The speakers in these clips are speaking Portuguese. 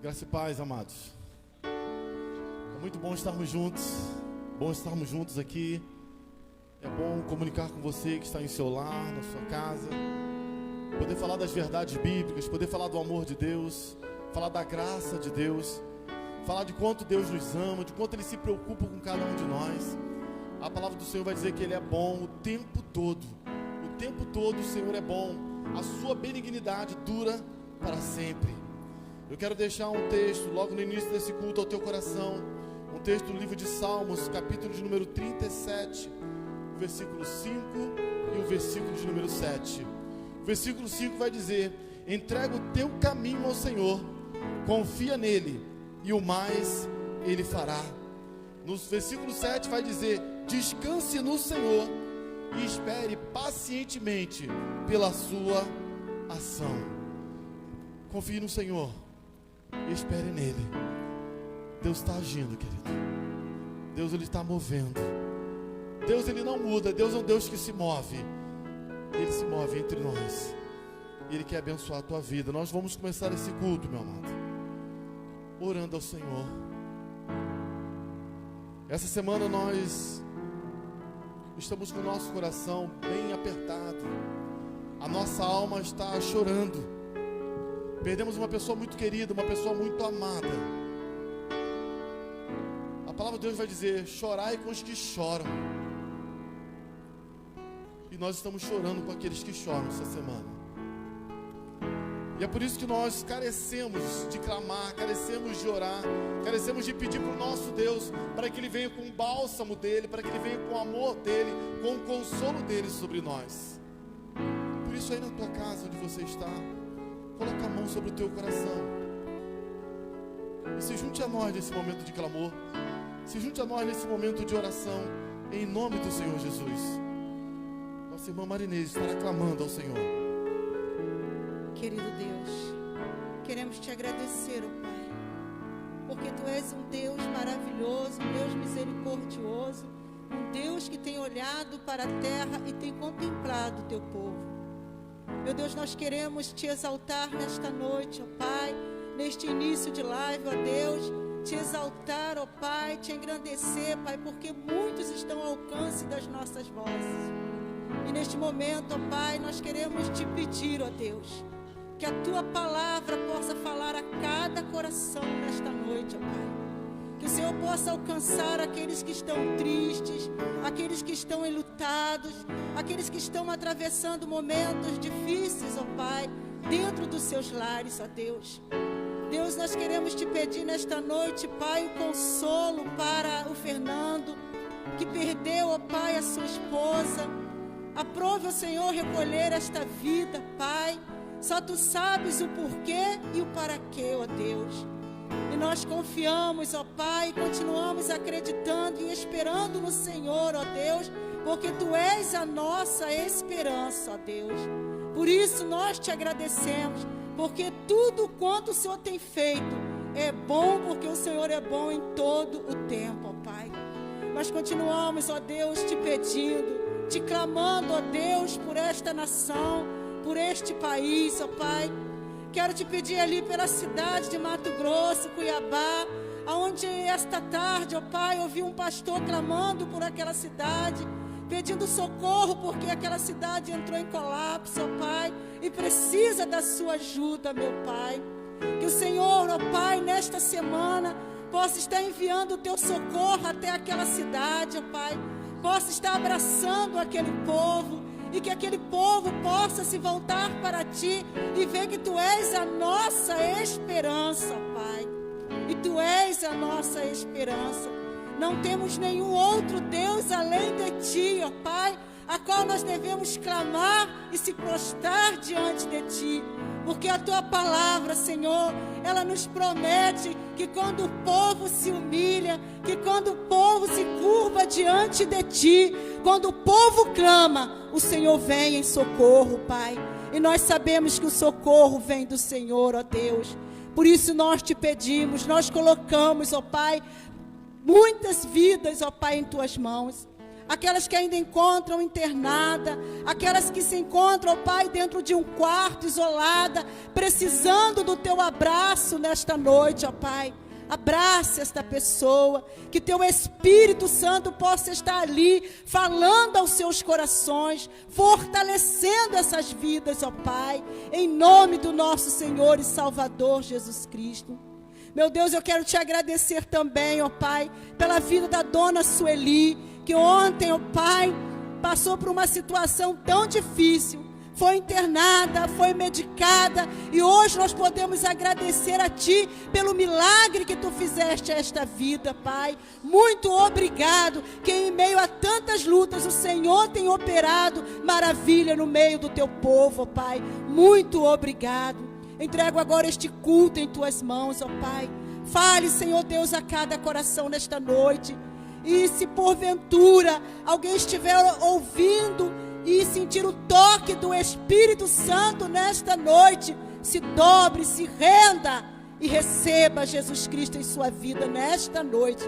Graça e paz, amados. É muito bom estarmos juntos aqui. É bom comunicar com você que está em seu lar, na sua casa, poder falar das verdades bíblicas, poder falar do amor de Deus, falar da graça de Deus, falar de quanto Deus nos ama, de quanto Ele se preocupa com cada um de nós. A palavra do Senhor vai dizer que Ele é bom o tempo todo. O tempo todo o Senhor é bom. A sua benignidade dura para sempre. Eu quero deixar um texto logo no início desse culto ao teu coração. Um texto do livro de Salmos, capítulo de número 37, o versículo 5 e o versículo de número 7. O versículo 5 vai dizer: entrega o teu caminho ao Senhor, confia nele e o mais Ele fará. No versículo 7 vai dizer: descanse no Senhor e espere pacientemente pela sua ação. Confie no Senhor e espere nele. Deus está agindo, querido. Deus, Ele está movendo. Deus, Ele não muda. Deus é um Deus que se move. Ele se move entre nós. Ele quer abençoar a tua vida. Nós vamos começar esse culto, meu amado, orando ao Senhor. Essa semana nós estamos com o nosso coração bem apertado. A nossa alma está chorando. Perdemos uma pessoa muito querida, uma pessoa muito amada. A palavra de Deus vai dizer: chorai com os que choram. E nós estamos chorando com aqueles que choram essa semana. E é por isso que nós carecemos de clamar, carecemos de orar, carecemos de pedir para o nosso Deus, para que Ele venha com o bálsamo dEle, para que Ele venha com o amor dEle, com o consolo dEle sobre nós. Por isso aí na tua casa, onde você está, coloca a mão sobre o teu coração e se junte a nós nesse momento de clamor, se junte a nós nesse momento de oração, em nome do Senhor Jesus. Nossa irmã Marinês estará clamando ao Senhor. Querido Deus, queremos te agradecer, ó Pai, porque Tu és um Deus maravilhoso, um Deus misericordioso, um Deus que tem olhado para a terra e tem contemplado o Teu povo. Meu Deus, nós queremos Te exaltar nesta noite, ó Pai, neste início de live, ó Deus, Te exaltar, ó Pai, Te engrandecer, Pai, porque muitos estão ao alcance das nossas vozes. E neste momento, ó Pai, nós queremos Te pedir, ó Deus, que a Tua palavra possa falar a cada coração nesta noite, ó Pai. Que o Senhor possa alcançar aqueles que estão tristes, aqueles que estão enlutados, aqueles que estão atravessando momentos difíceis, ó Pai, dentro dos seus lares, ó Deus. Deus, nós queremos Te pedir nesta noite, Pai, o consolo para o Fernando, que perdeu, ó Pai, a sua esposa. Aprove, ó Senhor, recolher esta vida, Pai. Só Tu sabes o porquê e o para quê, ó Deus. E nós confiamos, ó Pai, e continuamos acreditando e esperando no Senhor, ó Deus, porque Tu és a nossa esperança, ó Deus. Por isso nós Te agradecemos, porque tudo quanto o Senhor tem feito é bom, porque o Senhor é bom em todo o tempo, ó Pai. Nós continuamos, ó Deus, Te pedindo, Te clamando, ó Deus, por esta nação, por este país, ó Pai. Quero Te pedir ali pela cidade de Mato Grosso, Cuiabá, aonde esta tarde, ó Pai, ouvi um pastor clamando por aquela cidade, pedindo socorro, porque aquela cidade entrou em colapso, ó Pai, e precisa da sua ajuda, meu Pai. Que o Senhor, ó Pai, nesta semana, possa estar enviando o Teu socorro até aquela cidade, ó Pai, possa estar abraçando aquele povo, e que aquele povo possa se voltar para Ti e ver que Tu és a nossa esperança, Pai. E Tu és a nossa esperança. Não temos nenhum outro Deus além de Ti, ó Pai, a qual nós devemos clamar e se prostrar diante de Ti. Porque a Tua palavra, Senhor, ela nos promete que quando o povo se humilha, que quando o povo se curva diante de Ti, quando o povo clama, o Senhor vem em socorro, Pai. E nós sabemos que o socorro vem do Senhor, ó Deus. Por isso nós Te pedimos, nós colocamos, ó Pai, muitas vidas, ó Pai, em Tuas mãos. aquelas que ainda encontram internada, aquelas que se encontram, ó Pai, dentro de um quarto, isolada, precisando do teu abraço nesta noite, ó Pai. Abrace esta pessoa, que teu Espírito Santo possa estar ali, falando aos seus corações, fortalecendo essas vidas, ó Pai, em nome do nosso Senhor e Salvador Jesus Cristo. Meu Deus, eu quero te agradecer também, ó Pai, pela vida da dona Sueli, que ontem, ó Pai, passou por uma situação tão difícil, foi internada, foi medicada, e hoje nós podemos agradecer a Ti pelo milagre que Tu fizeste a esta vida, Pai. Muito obrigado, que em meio a tantas lutas o Senhor tem operado maravilha no meio do Teu povo, Pai. Muito obrigado. Entrego agora este culto em Tuas mãos, ó Pai. Fale, Senhor Deus, a cada coração nesta noite. E se porventura alguém estiver ouvindo e sentir o toque do Espírito Santo nesta noite, se dobre, se renda e receba Jesus Cristo em sua vida nesta noite.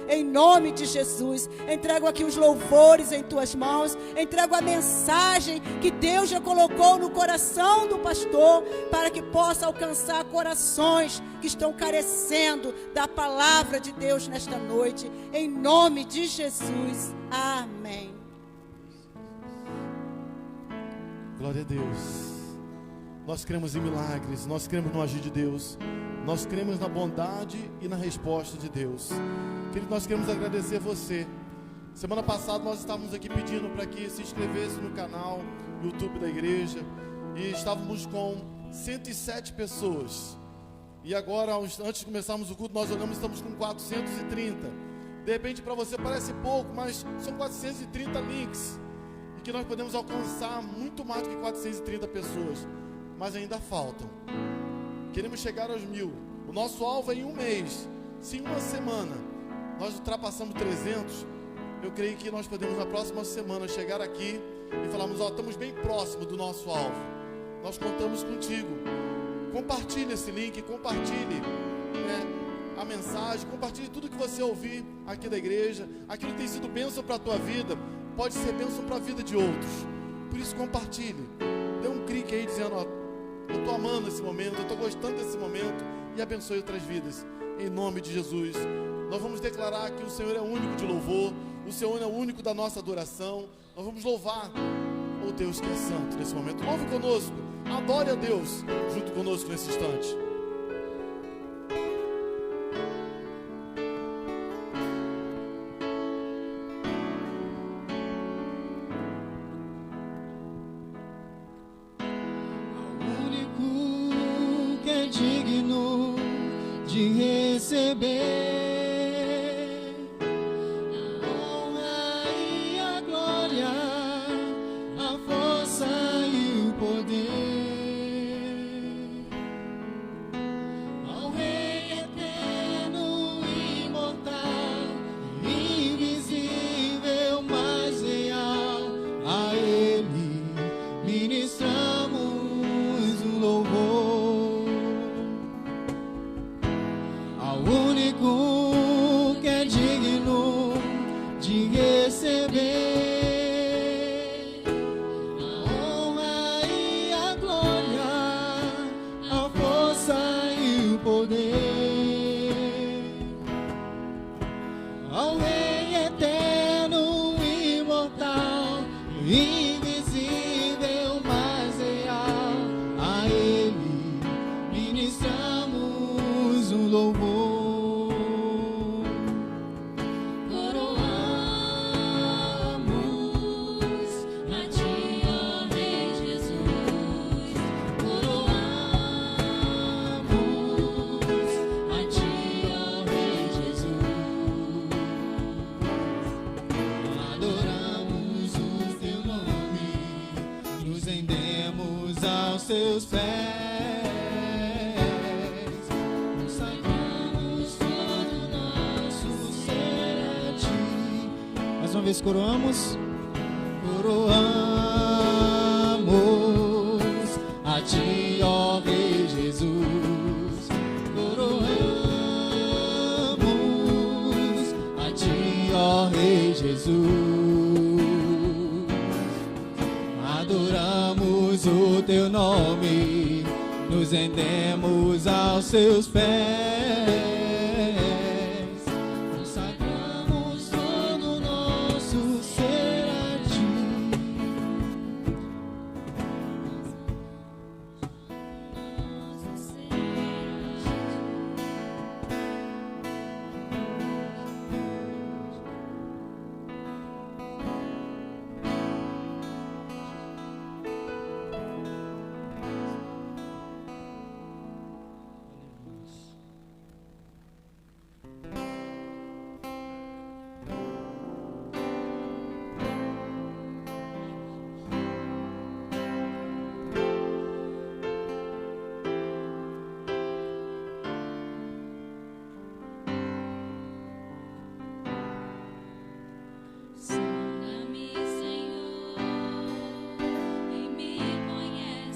Em nome de Jesus, entrego aqui os louvores em tuas mãos, entrego a mensagem que Deus já colocou no coração do pastor, para que possa alcançar corações que estão carecendo da palavra de Deus nesta noite. Em nome de Jesus, amém. Glória a Deus. Nós cremos em milagres, nós cremos no agir de Deus, nós cremos na bondade e na resposta de Deus. Querido, nós queremos agradecer você. Semana passada nós estávamos aqui pedindo para que se inscrevesse no canal YouTube da igreja, e estávamos com 107 pessoas. E agora, antes de começarmos o culto, nós olhamos, estamos com 430. De repente para você parece pouco, mas são 430 links, que nós podemos alcançar muito mais do que 430 pessoas, mas ainda faltam. Queremos chegar aos 1000. O nosso alvo é em um mês. Se em uma semana nós ultrapassamos 300, eu creio que nós podemos na próxima semana chegar aqui e falarmos: ó, estamos bem próximo do nosso alvo. Nós contamos contigo. Compartilhe esse link, compartilhe, a mensagem, compartilhe tudo que você ouvir aqui da igreja. Aquilo que tem sido bênção para a tua vida pode ser bênção para a vida de outros. Por isso, compartilhe. Dê um clique aí dizendo: ó, eu estou amando esse momento, eu estou gostando desse momento, e abençoe outras vidas. Em nome de Jesus, nós vamos declarar que o Senhor é o único de louvor, o Senhor é o único da nossa adoração. Nós vamos louvar o Deus que é santo nesse momento. Louve conosco, adore a Deus junto conosco nesse instante. Seus pés, consagramos todo nosso ser a Ti. Mais uma vez coroamos, coroamos a Ti, ó Rei Jesus. Coroamos a Ti, ó Rei Jesus. teu nome, nos rendemos aos seus pés. Consagramos todo o nosso ser a ti. Sonda-me, Senhor, e me conheces.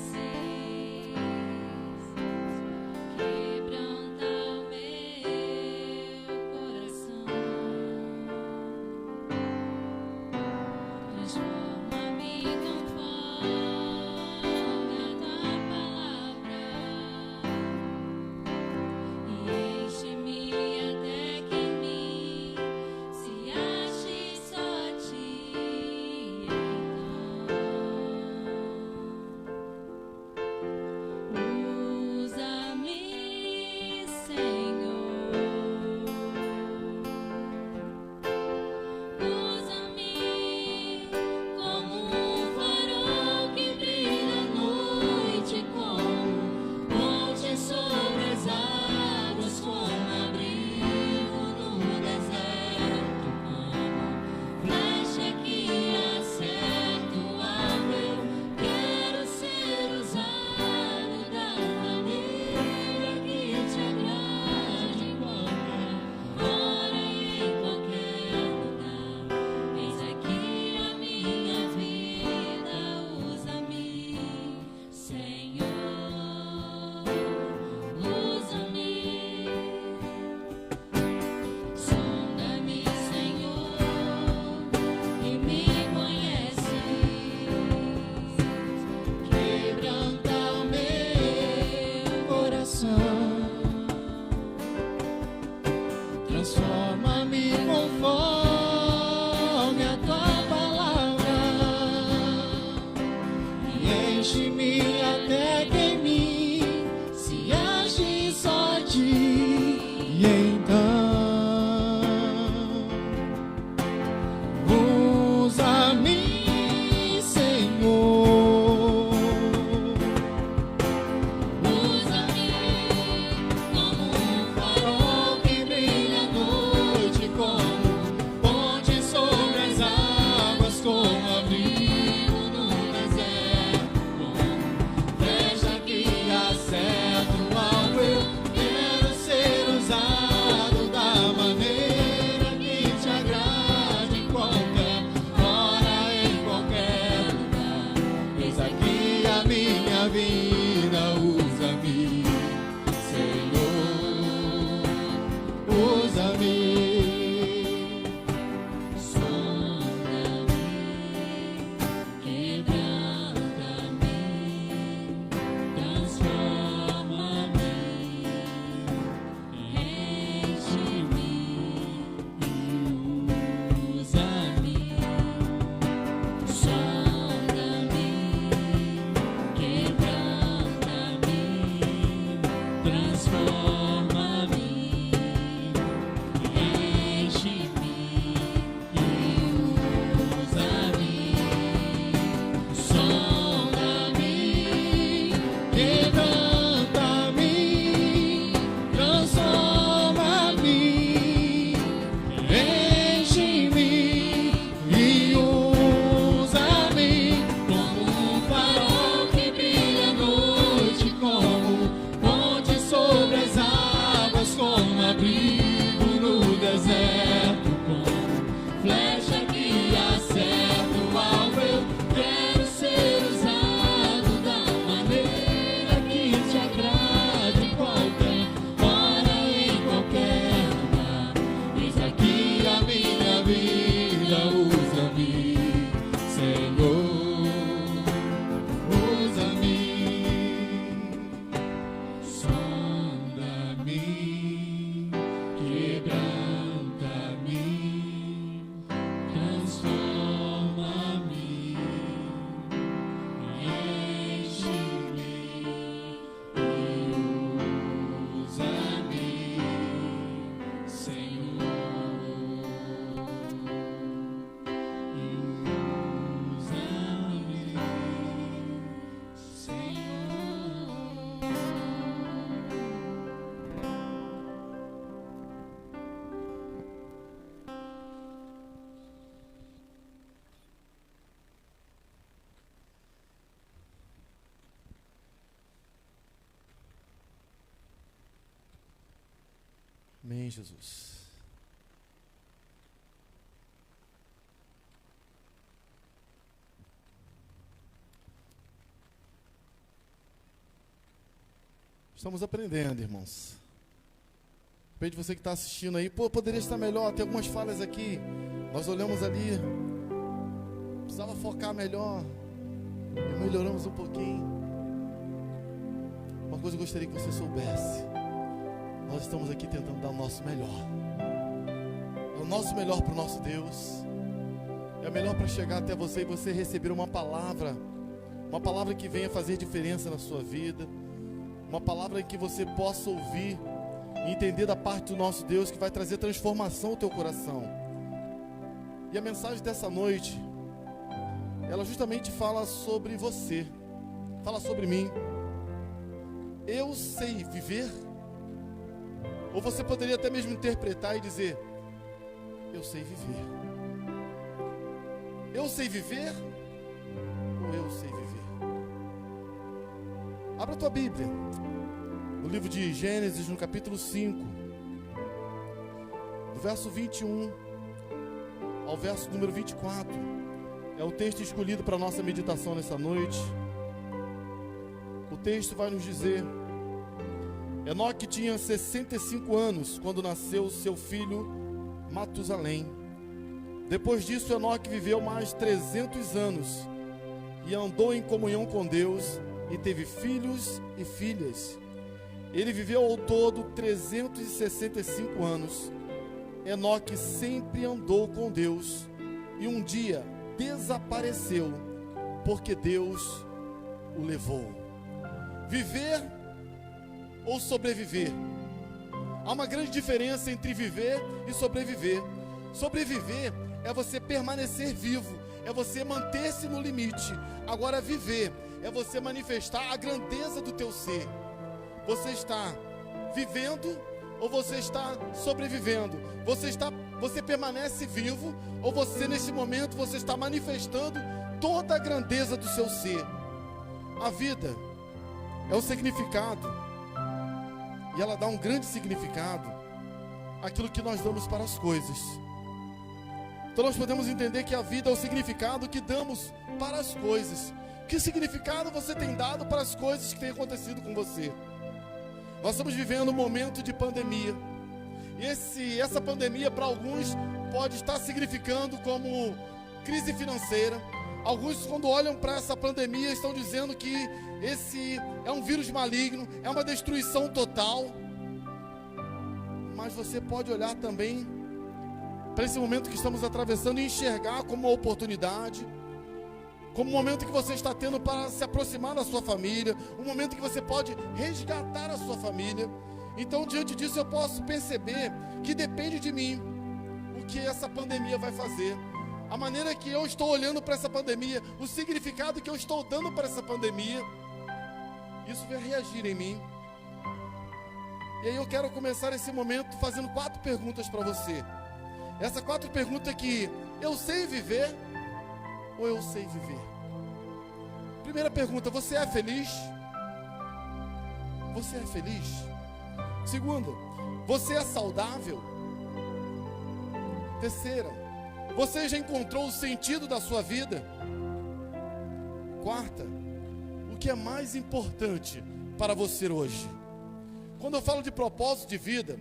Quebranta o meu coração. Transforma-me conforme a tua palavra. E enche-me até que em mim se ache só ti. Então, usa-me, Senhor. Usa-me como farol que brilha à noite, como ponte sobre as águas, como abrigo no deserto, como flecha que acerta o alvo. Eu quero ser usado da maneira que te agrade, em qualquer hora e em qualquer lugar. Eis aqui a minha vida, usa-me, Senhor, usa-me. Sonda-me, Senhor, e me conheces. Quebranta o meu coração. Transforma-me conforme a tua palavra. E enche-me até que em mim se ache só ti. E então, usa-me, Senhor. Usa-me como farol que brilha à noite, como Ponte sobre as águas, como abrigo no deserto, como flecha que acerta o alvo. Eu quero ser usado da maneira que te agrade, em qualquer hora, em qualquer lugar. Eis aqui a minha vida, usa-me, Senhor, usa-me. sonda-me, quebranta-me, transforma-me, enche-me e usa-me. Sonda-me, quebranta-me, Amém, Jesus. Estamos aprendendo, irmãos. De repente você que está assistindo aí, poderia estar melhor, tem algumas falhas aqui. Nós olhamos ali, precisava focar melhor, e melhoramos um pouquinho. Uma coisa eu gostaria que você soubesse: nós estamos aqui tentando dar o nosso melhor. É o nosso melhor para o nosso Deus. É o melhor para chegar até você e você receber uma palavra que venha fazer diferença na sua vida. Uma palavra que você possa ouvir e entender da parte do nosso Deus, que vai trazer transformação ao teu coração. E a mensagem dessa noite, ela justamente fala sobre você, fala sobre mim. Eu sei viver? Ou você poderia até mesmo interpretar e dizer: eu sei viver. Eu sei viver? Ou eu sei viver? Abra a tua Bíblia, no livro de Gênesis, no capítulo 5, do verso 21 ao verso número 24. É o texto escolhido para a nossa meditação nessa noite. O texto vai nos dizer: Enoque tinha 65 anos quando nasceu seu filho Matusalém. Depois disso, Enoque viveu mais 300 anos e andou em comunhão com Deus e teve filhos e filhas. Ele viveu ao todo 365 anos. Enoque sempre andou com Deus e um dia desapareceu porque Deus o levou. Viver ou sobreviver? Há uma grande diferença entre viver e sobreviver. Sobreviver é você permanecer vivo, é você manter-se no limite. Agora viver é você manifestar a grandeza do teu ser. Você está vivendo ou você está sobrevivendo? Você permanece vivo ou você nesse momento você está manifestando toda a grandeza do seu ser? A vida é um significado, e ela dá um grande significado àquilo que nós damos para as coisas. Então nós podemos entender que a vida é o significado que damos para as coisas. Que significado você tem dado para as coisas que têm acontecido com você? Nós estamos vivendo um momento de pandemia. E essa pandemia para alguns pode estar significando como crise financeira. Alguns, quando olham para essa pandemia, estão dizendo que esse é um vírus maligno, é uma destruição total. Mas você pode olhar também para esse momento que estamos atravessando e enxergar como uma oportunidade, como um momento que você está tendo para se aproximar da sua família, um momento que você pode resgatar a sua família. Então, diante disso, eu posso perceber que depende de mim o que essa pandemia vai fazer, a maneira que eu estou olhando para essa pandemia, o significado que eu estou dando para essa pandemia. Isso vai reagir em mim. E aí eu quero começar esse momento fazendo 4 perguntas para você. Essas 4 perguntas que eu sei viver ou eu sei viver? Primeira pergunta: você é feliz? Você é feliz? Segunda: você é saudável? Terceira: você já encontrou o sentido da sua vida? Quarta: o que é mais importante para você hoje? Quando eu falo de propósito de vida,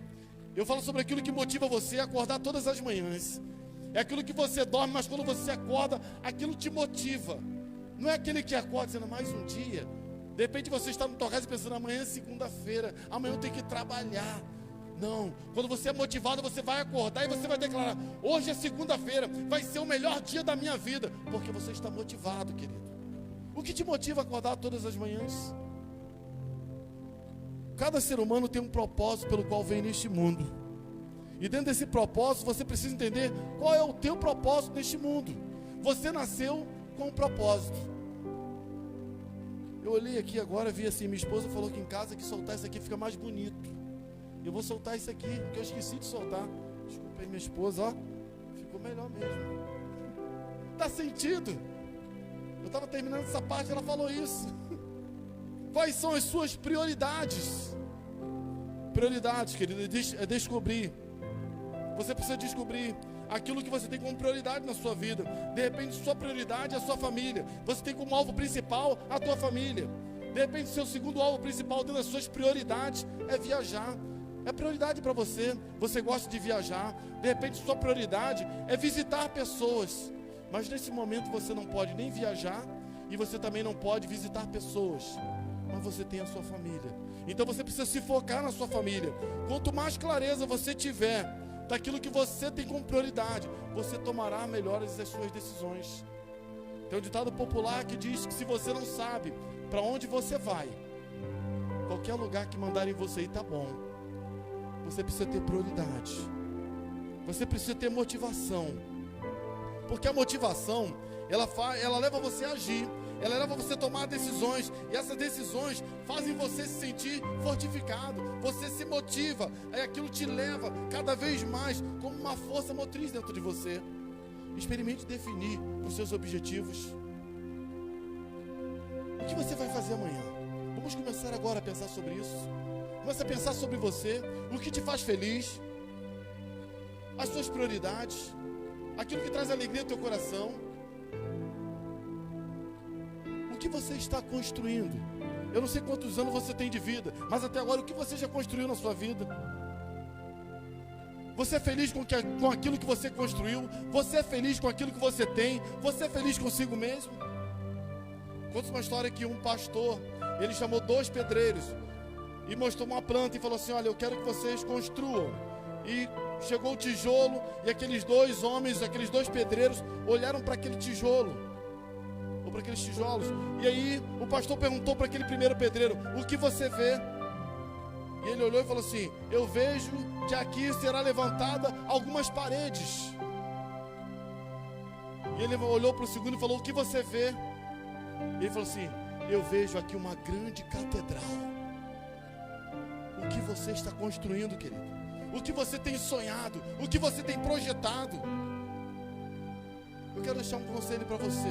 eu falo sobre aquilo que motiva você a acordar todas as manhãs. É aquilo que você dorme, mas quando você acorda, aquilo te motiva. Não é aquele que acorda dizendo mais um dia. De repente você está na tua casa pensando: amanhã é segunda-feira, amanhã eu tenho que trabalhar. Não, quando você é motivado, você vai acordar e você vai declarar: hoje é segunda-feira, vai ser o melhor dia da minha vida. Porque você está motivado, querido. O que te motiva a acordar todas as manhãs? Cada ser humano tem um propósito pelo qual vem neste mundo. E dentro desse propósito, você precisa entender qual é o teu propósito neste mundo. Você nasceu com um propósito. Eu olhei aqui agora, vi assim, minha esposa falou que em casa que soltar isso aqui fica mais bonito. Eu vou soltar isso aqui, que eu esqueci de soltar. Desculpa aí minha esposa, ó. Ficou melhor mesmo. Dá sentido. Eu estava terminando essa parte, ela falou isso. Quais são as suas prioridades? Prioridades, querido, é descobrir. Você precisa descobrir aquilo que você tem como prioridade na sua vida. De repente, sua prioridade é a sua família. Você tem como alvo principal a tua família. De repente, seu segundo alvo principal dentro das suas prioridades é viajar. É prioridade para você. Você gosta de viajar. De repente, sua prioridade é visitar pessoas. Mas nesse momento você não pode nem viajar e você também não pode visitar pessoas. Mas você tem a sua família. Então você precisa se focar na sua família. Quanto mais clareza você tiver daquilo que você tem como prioridade, você tomará melhores as suas decisões. Tem um ditado popular que diz que se você não sabe para onde você vai, qualquer lugar que mandarem você ir tá bom. Você precisa ter prioridade. Você precisa ter motivação. Porque a motivação, ela leva você a agir. Ela leva você a tomar decisões. E essas decisões fazem você se sentir fortificado. Você se motiva. Aí aquilo te leva cada vez mais como uma força motriz dentro de você. Experimente definir os seus objetivos. O que você vai fazer amanhã? Vamos começar agora a pensar sobre isso. Comece a pensar sobre você. O que te faz feliz. As suas prioridades. Aquilo que traz alegria ao teu coração. O que você está construindo? Eu não sei quantos anos você tem de vida, mas até agora o que você já construiu na sua vida? Você é feliz com aquilo que você construiu? Você é feliz com aquilo que você tem? Você é feliz consigo mesmo? Conta uma história que um pastor, ele chamou 2 pedreiros e mostrou uma planta e falou assim: olha, eu quero que vocês construam. E chegou o tijolo e aqueles 2 homens, aqueles 2 pedreiros olharam para aquele tijolo, ou para aqueles tijolos. E aí o pastor perguntou para aquele primeiro pedreiro: o que você vê? E ele olhou e falou assim: eu vejo que aqui será levantada algumas paredes. E ele olhou para o segundo e falou: o que você vê? E ele falou assim: eu vejo aqui uma grande catedral. O que você está construindo, querido? O que você tem sonhado? O que você tem projetado? Eu quero deixar um conselho para você.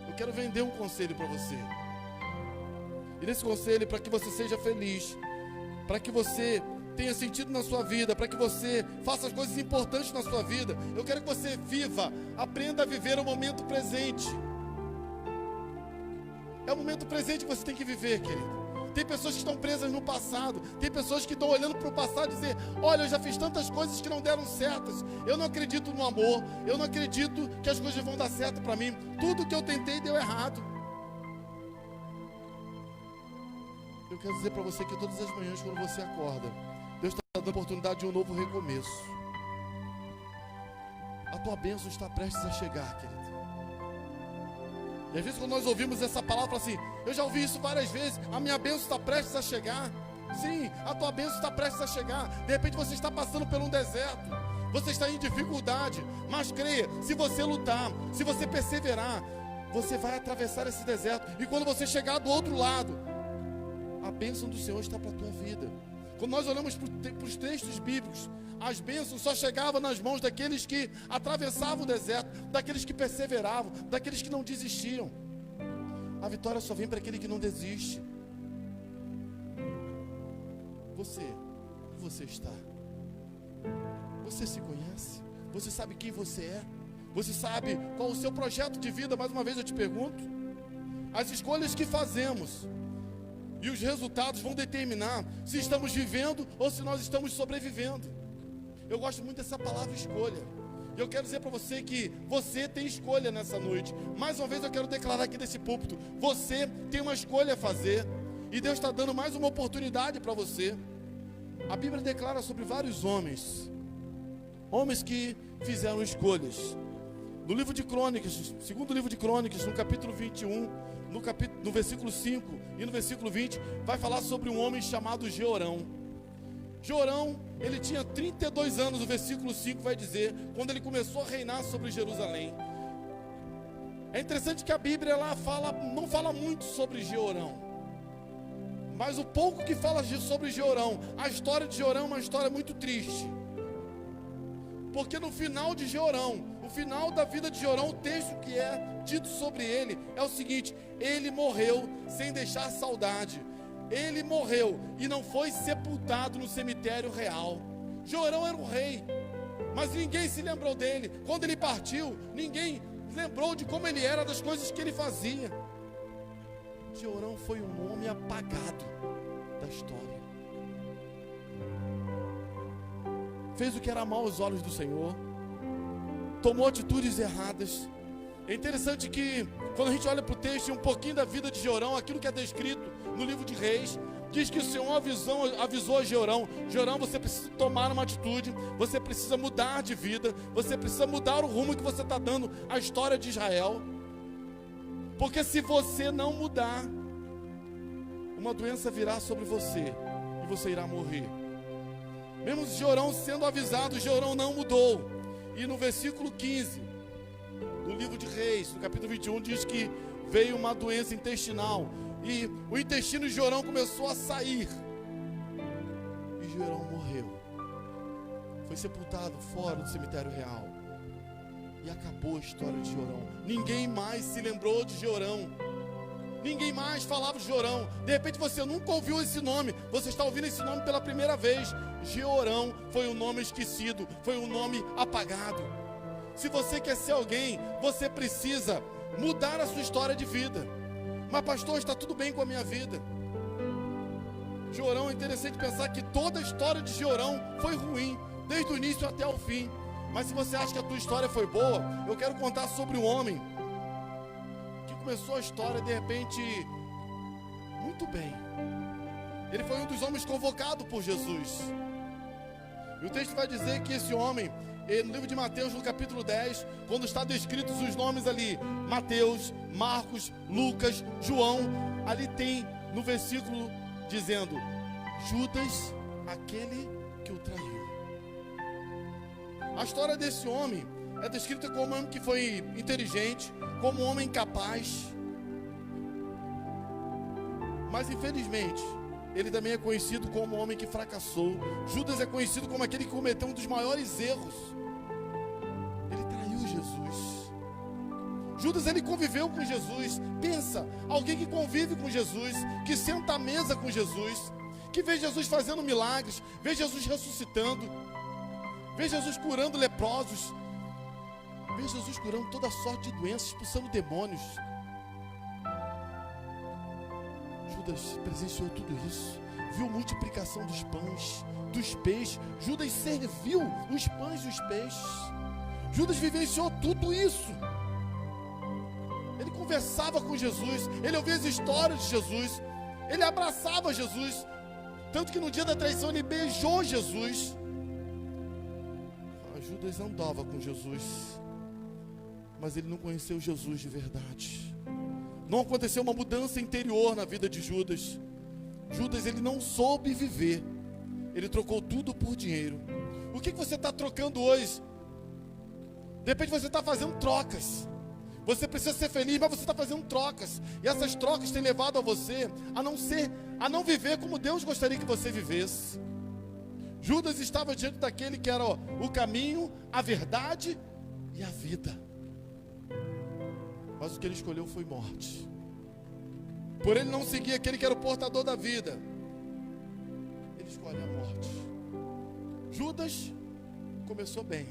Eu quero vender um conselho para você. E nesse conselho, para que você seja feliz, para que você tenha sentido na sua vida, para que você faça as coisas importantes na sua vida, eu quero que você viva, aprenda a viver o momento presente. É o momento presente que você tem que viver, querido. Tem pessoas que estão presas no passado. Tem pessoas que estão olhando para o passado e dizer: olha, eu já fiz tantas coisas que não deram certas. Eu não acredito no amor. Eu não acredito que as coisas vão dar certo para mim. Tudo que eu tentei deu errado. Eu quero dizer para você que todas as manhãs, quando você acorda, Deus está dando a oportunidade de um novo recomeço. A tua bênção está prestes a chegar, querido. E às vezes quando nós ouvimos essa palavra assim, eu já ouvi isso várias vezes: a minha bênção está prestes a chegar. Sim, a tua bênção está prestes a chegar. De repente você está passando por um deserto, você está em dificuldade, mas creia, se você lutar, se você perseverar, você vai atravessar esse deserto. E quando você chegar do outro lado, a bênção do Senhor está para a tua vida. Quando nós olhamos para os textos bíblicos, as bênçãos só chegavam nas mãos daqueles que atravessavam o deserto, daqueles que perseveravam, daqueles que não desistiam. A vitória só vem para aquele que não desiste. Você está? Você se conhece? Você sabe quem você é? Você sabe qual o seu projeto de vida? Mais uma vez eu te pergunto. As escolhas que fazemos e os resultados vão determinar se estamos vivendo ou se nós estamos sobrevivendo. Eu gosto muito dessa palavra escolha. E eu quero dizer para você que você tem escolha nessa noite. Mais uma vez eu quero declarar aqui desse púlpito: você tem uma escolha a fazer. E Deus está dando mais uma oportunidade para você. A Bíblia declara sobre vários homens. Homens que fizeram escolhas. No livro de Crônicas, segundo livro de Crônicas, no capítulo 21, no versículo 5 e no versículo 20, vai falar sobre um homem chamado Jeorão. Jeorão, ele tinha 32 anos, o versículo 5 vai dizer, quando ele começou a reinar sobre Jerusalém. É interessante que a Bíblia não fala muito sobre Jeorão, mas o pouco que fala sobre Jeorão, a história de Jeorão é uma história muito triste. Porque no final de Jeorão, o final da vida de Jeorão, o texto que é dito sobre ele é o seguinte: ele morreu sem deixar saudade. ele morreu e não foi sepultado no cemitério real. Jeorão era um rei, mas ninguém se lembrou dele. Quando ele partiu, ninguém lembrou de como ele era, das coisas que ele fazia. Jeorão foi um homem apagado da história. Fez o que era mal aos olhos do Senhor, tomou atitudes erradas. É interessante que quando a gente olha para o texto, um pouquinho da vida de Jeorão, aquilo que é descrito no livro de Reis, diz que o Senhor avisou a Jeorão: Jeorão, você precisa tomar uma atitude, você precisa mudar de vida, você precisa mudar o rumo que você está dando à história de Israel, porque se você não mudar, uma doença virá sobre você e você irá morrer. Mesmo Jeorão sendo avisado, Jeorão não mudou. E no versículo 15 do livro de Reis, no capítulo 21, diz que veio uma doença intestinal e o intestino de Jeorão começou a sair e Jeorão morreu. Foi sepultado fora do cemitério real e acabou a história de Jeorão. Ninguém mais se lembrou de Jeorão, ninguém mais falava de Jeorão. De repente você nunca ouviu esse nome, você está ouvindo esse nome pela primeira vez. Jeorão foi um nome esquecido, foi um nome apagado. Se você quer ser alguém, você precisa mudar a sua história de vida. Mas pastor, está tudo bem com a minha vida. Jeorão, é interessante pensar que toda a história de Jeorão foi ruim, desde o início até o fim. Mas se você acha que a tua história foi boa, eu quero contar sobre um homem que começou a história de repente muito bem. Ele foi um dos homens convocados por Jesus. E o texto vai dizer que esse homem, no livro de Mateus, no capítulo 10, quando está descritos os nomes ali, Mateus, Marcos, Lucas, João, ali tem no versículo dizendo: Judas, aquele que o traiu. A história desse homem é descrita como um homem que foi inteligente, como um homem capaz, mas infelizmente ele também é conhecido como um homem que fracassou. Judas é conhecido como aquele que cometeu um dos maiores erros. Ele traiu Jesus. Judas, ele conviveu com Jesus. Pensa, alguém que convive com Jesus, que senta à mesa com Jesus, que vê Jesus fazendo milagres, vê Jesus ressuscitando, vê Jesus curando leprosos, vê Jesus curando toda sorte de doenças, expulsando demônios. Judas presenciou tudo isso, viu a multiplicação dos pães, dos peixes. Judas serviu os pães e os peixes. Judas vivenciou tudo isso. Ele conversava com Jesus, ele ouvia as histórias de Jesus, ele abraçava Jesus, tanto que no dia da traição ele beijou Jesus. Judas andava com Jesus, mas ele não conheceu Jesus de verdade. Não aconteceu uma mudança interior na vida de Judas. Judas, ele não soube viver. Ele trocou tudo por dinheiro. O que você está trocando hoje? De repente você está fazendo trocas. Você precisa ser feliz, mas você está fazendo trocas. E essas trocas têm levado a você a não viver como Deus gostaria que você vivesse. Judas estava diante daquele que era o caminho, a verdade e a vida. Mas o que ele escolheu foi morte. Por ele não seguir aquele que era o portador da vida, ele escolhe a morte. Judas começou bem,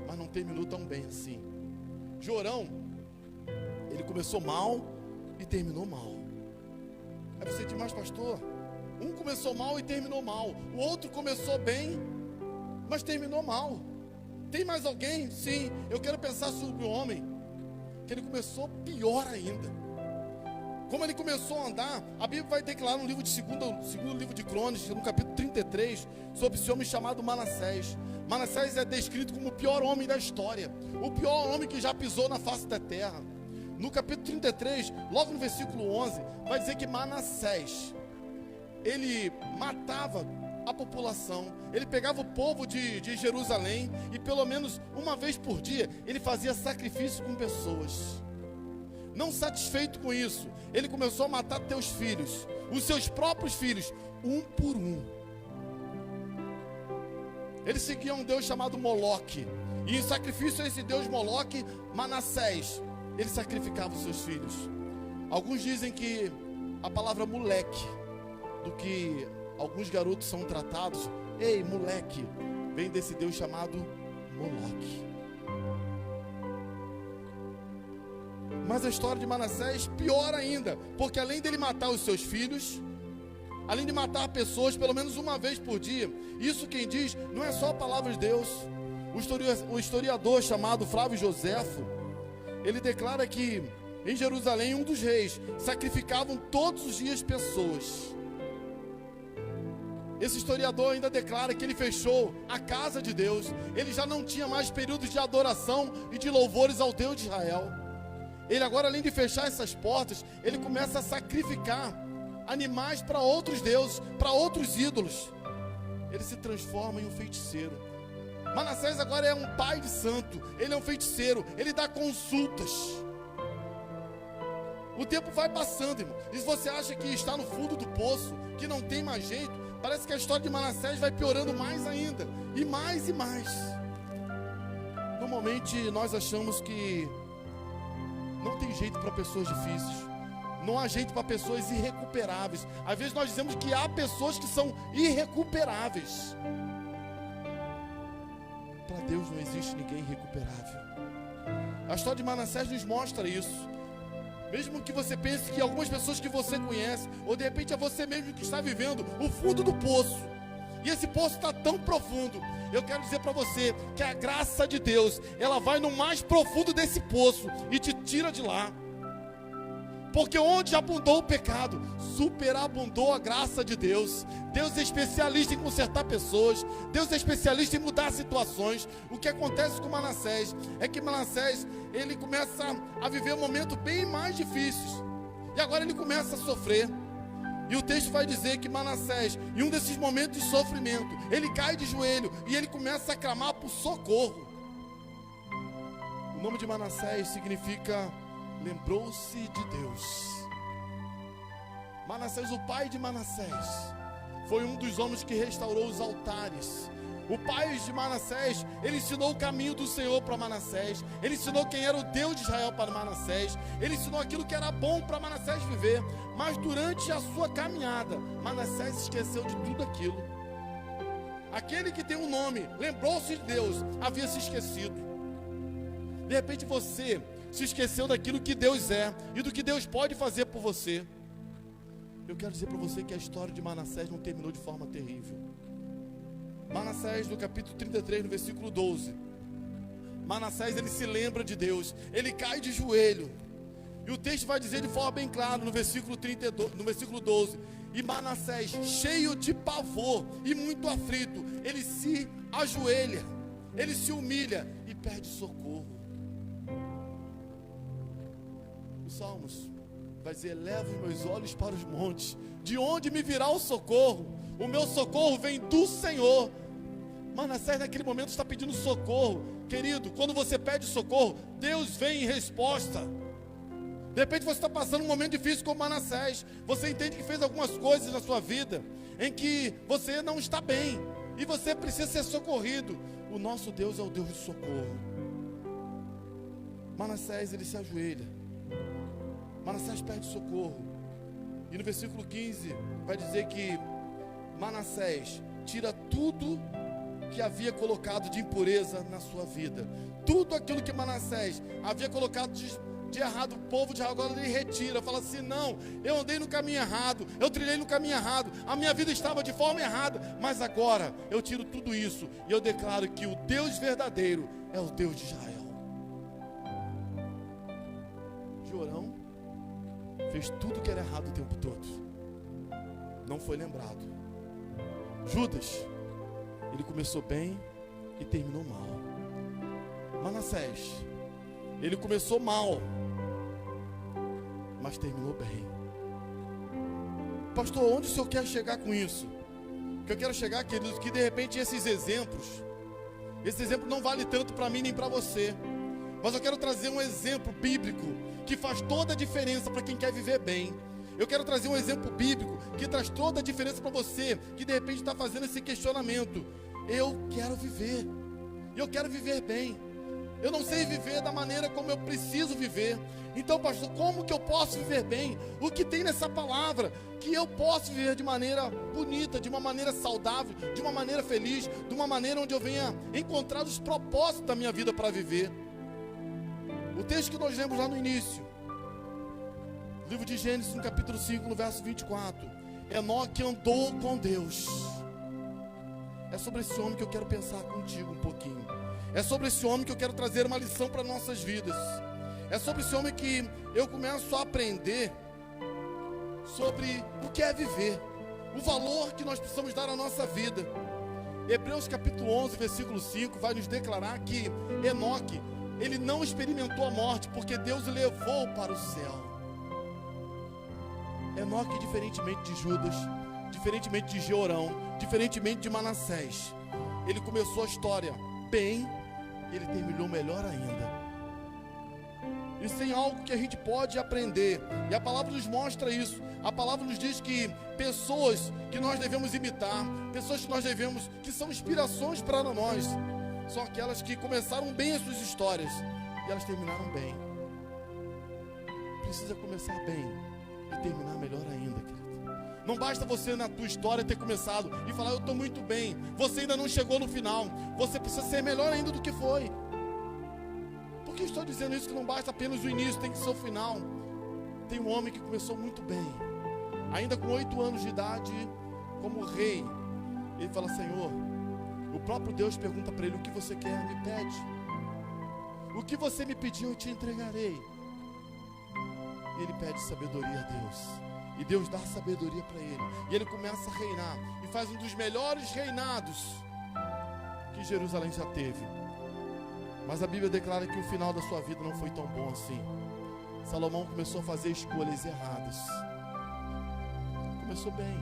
mas não terminou tão bem assim. Jeorão, ele começou mal e terminou mal. Aí você diz: mas pastor, um começou mal e terminou mal, o outro começou bem, mas terminou mal. Tem mais alguém? Sim, eu quero pensar sobre o homem que ele começou pior ainda. Como ele começou a andar, a Bíblia vai declarar no livro de segundo livro de Crônicas, no capítulo 33, sobre esse homem chamado Manassés. Manassés é descrito como o pior homem da história, o pior homem que já pisou na face da terra. No capítulo 33, logo no versículo 11, vai dizer que Manassés, ele matava a população, ele pegava o povo de Jerusalém e pelo menos uma vez por dia ele fazia sacrifício com pessoas. Não satisfeito com isso, ele começou a matar teus filhos, os seus próprios filhos, um por um. Ele seguia um Deus chamado Moloque, e em sacrifício a esse Deus Moloque, Manassés, ele sacrificava os seus filhos. Alguns dizem que a palavra moleque do que alguns garotos são tratados. Ei, moleque, vem desse Deus chamado Moloque. Mas a história de Manassés pior ainda, porque além dele matar os seus filhos, além de matar pessoas pelo menos uma vez por dia, isso quem diz não é só a palavra de Deus. O historiador chamado Flávio Joséfo, ele declara que em Jerusalém um dos reis sacrificavam todos os dias pessoas. Esse historiador ainda declara que ele fechou a casa de Deus. Ele já não tinha mais períodos de adoração e de louvores ao Deus de Israel. Ele agora, além de fechar essas portas, ele começa a sacrificar animais para outros deuses, para outros ídolos. Ele se transforma em um feiticeiro. Manassés agora é um pai de santo, ele é um feiticeiro, ele dá consultas. O tempo vai passando, irmão, e se você acha que está no fundo do poço, que não tem mais jeito, parece que a história de Manassés vai piorando mais ainda, e mais e mais. Normalmente nós achamos que não tem jeito para pessoas difíceis, não há jeito para pessoas irrecuperáveis. Às vezes nós dizemos que há pessoas que são irrecuperáveis. Para Deus não existe ninguém irrecuperável. A história de Manassés nos mostra isso. Mesmo que você pense que algumas pessoas que você conhece, ou de repente é você mesmo que está vivendo o fundo do poço, e esse poço está tão profundo, eu quero dizer para você que a graça de Deus, ela vai no mais profundo desse poço e te tira de lá. Porque onde abundou o pecado, superabundou a graça de Deus. Deus é especialista em consertar pessoas. Deus é especialista em mudar situações. O que acontece com Manassés é que Manassés, ele começa a viver um momento bem mais difíceis. E agora ele começa a sofrer. E o texto vai dizer que Manassés, em um desses momentos de sofrimento, ele cai de joelho e ele começa a clamar por socorro. O nome de Manassés significa lembrou-se de Deus. Manassés, o pai de Manassés, foi um dos homens que restaurou os altares. O pai de Manassés, ele ensinou o caminho do Senhor para Manassés. Ele ensinou quem era o Deus de Israel para Manassés. Ele ensinou aquilo que era bom para Manassés viver. Mas durante a sua caminhada, Manassés esqueceu de tudo aquilo. Aquele que tem um nome, lembrou-se de Deus, havia se esquecido. De repente você se esqueceu daquilo que Deus é e do que Deus pode fazer por você. Eu quero dizer para você que a história de Manassés não terminou de forma terrível. Manassés, no capítulo 33, no versículo 12, Manassés, ele se lembra de Deus, ele cai de joelho, e o texto vai dizer de forma bem clara no versículo 32, no versículo 12, e Manassés, cheio de pavor e muito aflito, ele se ajoelha, ele se humilha e pede socorro. Os Salmos vai dizer: eleva os meus olhos para os montes, de onde me virá o socorro? O meu socorro vem do Senhor. Manassés naquele momento está pedindo socorro. Querido, quando você pede socorro, Deus vem em resposta. De repente você está passando um momento difícil como Manassés. Você entende que fez algumas coisas na sua vida em que você não está bem e você precisa ser socorrido. O nosso Deus é o Deus de socorro. Manassés, ele se ajoelha. Manassés pede socorro. E no versículo 15 vai dizer que Manassés tira tudo que havia colocado de impureza na sua vida. Tudo aquilo que Manassés havia colocado de errado, o povo de Israel agora ele retira. Fala assim: não, eu andei no caminho errado, eu trilhei no caminho errado, a minha vida estava de forma errada, mas agora eu tiro tudo isso e eu declaro que o Deus verdadeiro é o Deus de Israel. Jorão fez tudo que era errado o tempo todo, não foi lembrado. Judas, ele começou bem e terminou mal. Manassés, ele começou mal, mas terminou bem. Pastor, onde o senhor quer chegar com isso? Que eu quero chegar, queridos, que de repente esse exemplo não vale tanto para mim nem para você, mas eu quero trazer um exemplo bíblico que faz toda a diferença para quem quer viver bem. Eu quero trazer um exemplo bíblico que traz toda a diferença para você que de repente está fazendo esse questionamento. Eu quero viver, eu quero viver bem, Eu não sei viver da maneira como eu preciso viver. Então, pastor, como que eu posso viver bem? O que tem nessa palavra que eu posso viver de maneira bonita, de uma maneira saudável, de uma maneira feliz, de uma maneira onde eu venha encontrar os propósitos da minha vida para viver? O texto que nós lemos lá no início, livro de Gênesis, no capítulo 5, no verso 24. Enoque andou com Deus. É sobre esse homem que eu quero pensar contigo um pouquinho. É sobre esse homem que eu quero trazer uma lição para nossas vidas. É sobre esse homem que eu começo a aprender sobre o que é viver, o valor que nós precisamos dar à nossa vida. Hebreus capítulo 11, versículo 5 vai nos declarar que Enoque, ele não experimentou a morte porque Deus o levou para o céu. Enoque, diferentemente de Judas, diferentemente de Jeorão, diferentemente de Manassés, ele começou a história bem e ele terminou melhor ainda. Isso tem algo que a gente pode aprender, e a palavra nos mostra isso. A palavra nos diz que pessoas que nós devemos imitar, pessoas que nós devemos, que são inspirações para nós, são aquelas que começaram bem as suas histórias e elas terminaram bem. Precisa começar bem e terminar melhor ainda, querido. Não basta você na tua história ter começado e falar, eu estou muito bem. Você ainda não chegou no final. Você precisa ser melhor ainda do que foi. Por que eu estou dizendo isso? Que não basta apenas o início, tem que ser o final. Tem um homem que começou muito bem, ainda com 8 anos de idade, como rei. Ele fala, Senhor, o próprio Deus pergunta para ele, o que você quer? Me pede. O que você me pediu, eu te entregarei. Ele pede sabedoria a Deus, e Deus dá sabedoria para ele, e ele começa a reinar, e faz um dos melhores reinados que Jerusalém já teve. Mas a Bíblia declara que o final da sua vida não foi tão bom assim. Salomão começou a fazer escolhas erradas. Começou bem,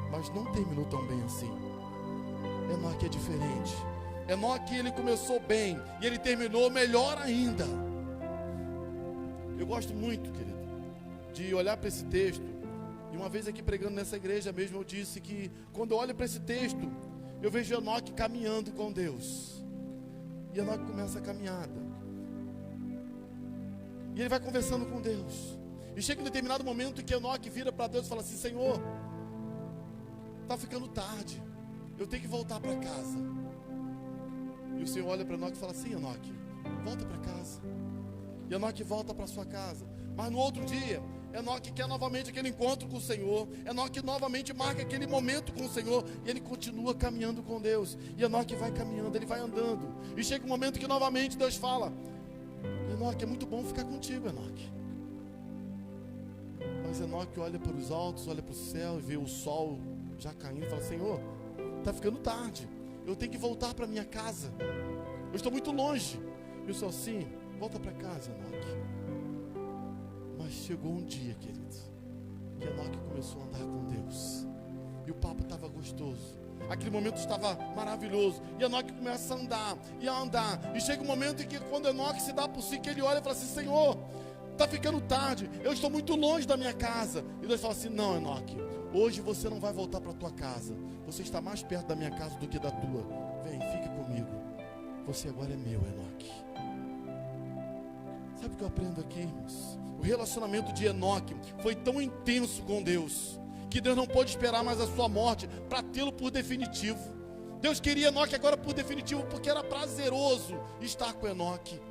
mas não terminou tão bem assim. Enoque é diferente. Enoque, ele começou bem e ele terminou melhor ainda. Eu gosto muito, querido, de olhar para esse texto. E uma vez aqui pregando nessa igreja mesmo, eu disse que quando eu olho para esse texto, eu vejo Enoque caminhando com Deus. E Enoque começa a caminhada. E ele vai conversando com Deus. E chega um determinado momento em que Enoque vira para Deus e fala assim, Senhor, está ficando tarde, eu tenho que voltar para casa. E o Senhor olha para Enoque e fala assim, Enoque, volta para casa. E Enoque volta para sua casa. Mas no outro dia, Enoque quer novamente aquele encontro com o Senhor. Enoque novamente marca aquele momento com o Senhor. E ele continua caminhando com Deus. E Enoque vai caminhando, ele vai andando. E chega um momento que novamente Deus fala, Enoque, é muito bom ficar contigo, Enoque. Mas Enoque olha para os altos, olha para o céu e vê o sol já caindo e fala, Senhor, está ficando tarde, eu tenho que voltar para minha casa, eu estou muito longe. E o Senhor, sim, volta para casa, Enoque. Mas chegou um dia, queridos, que Enoque começou a andar com Deus. E o papo estava gostoso. Aquele momento estava maravilhoso. E Enoque começa a andar e a andar. E chega um momento em que quando Enoque se dá por si, que ele olha e fala assim, Senhor, está ficando tarde, eu estou muito longe da minha casa. E Deus fala assim, não, Enoque, hoje você não vai voltar para a tua casa. Você está mais perto da minha casa do que da tua. Vem, fica comigo. Você agora é meu, Enoque. Sabe o que eu aprendo aqui, irmãos? O relacionamento de Enoque foi tão intenso com Deus, que Deus não pôde esperar mais a sua morte para tê-lo por definitivo. Deus queria Enoque agora por definitivo, porque era prazeroso estar com Enoque.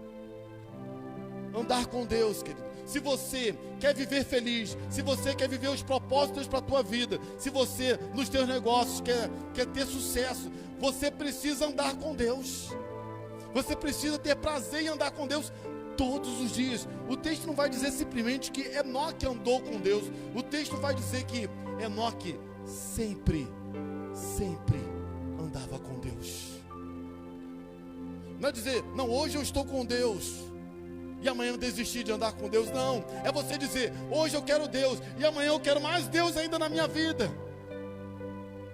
Andar com Deus, querido. Se você quer viver feliz, se você quer viver os propósitos para a tua vida, se você nos teus negócios quer ter sucesso, você precisa andar com Deus. Você precisa ter prazer em andar com Deus todos os dias. O texto não vai dizer simplesmente que Enoque andou com Deus. O texto vai dizer que Enoque sempre andava com Deus. Não é dizer, não, hoje eu estou com Deus e amanhã eu desisti de andar com Deus. Não, é você dizer, hoje eu quero Deus e amanhã eu quero mais Deus ainda na minha vida,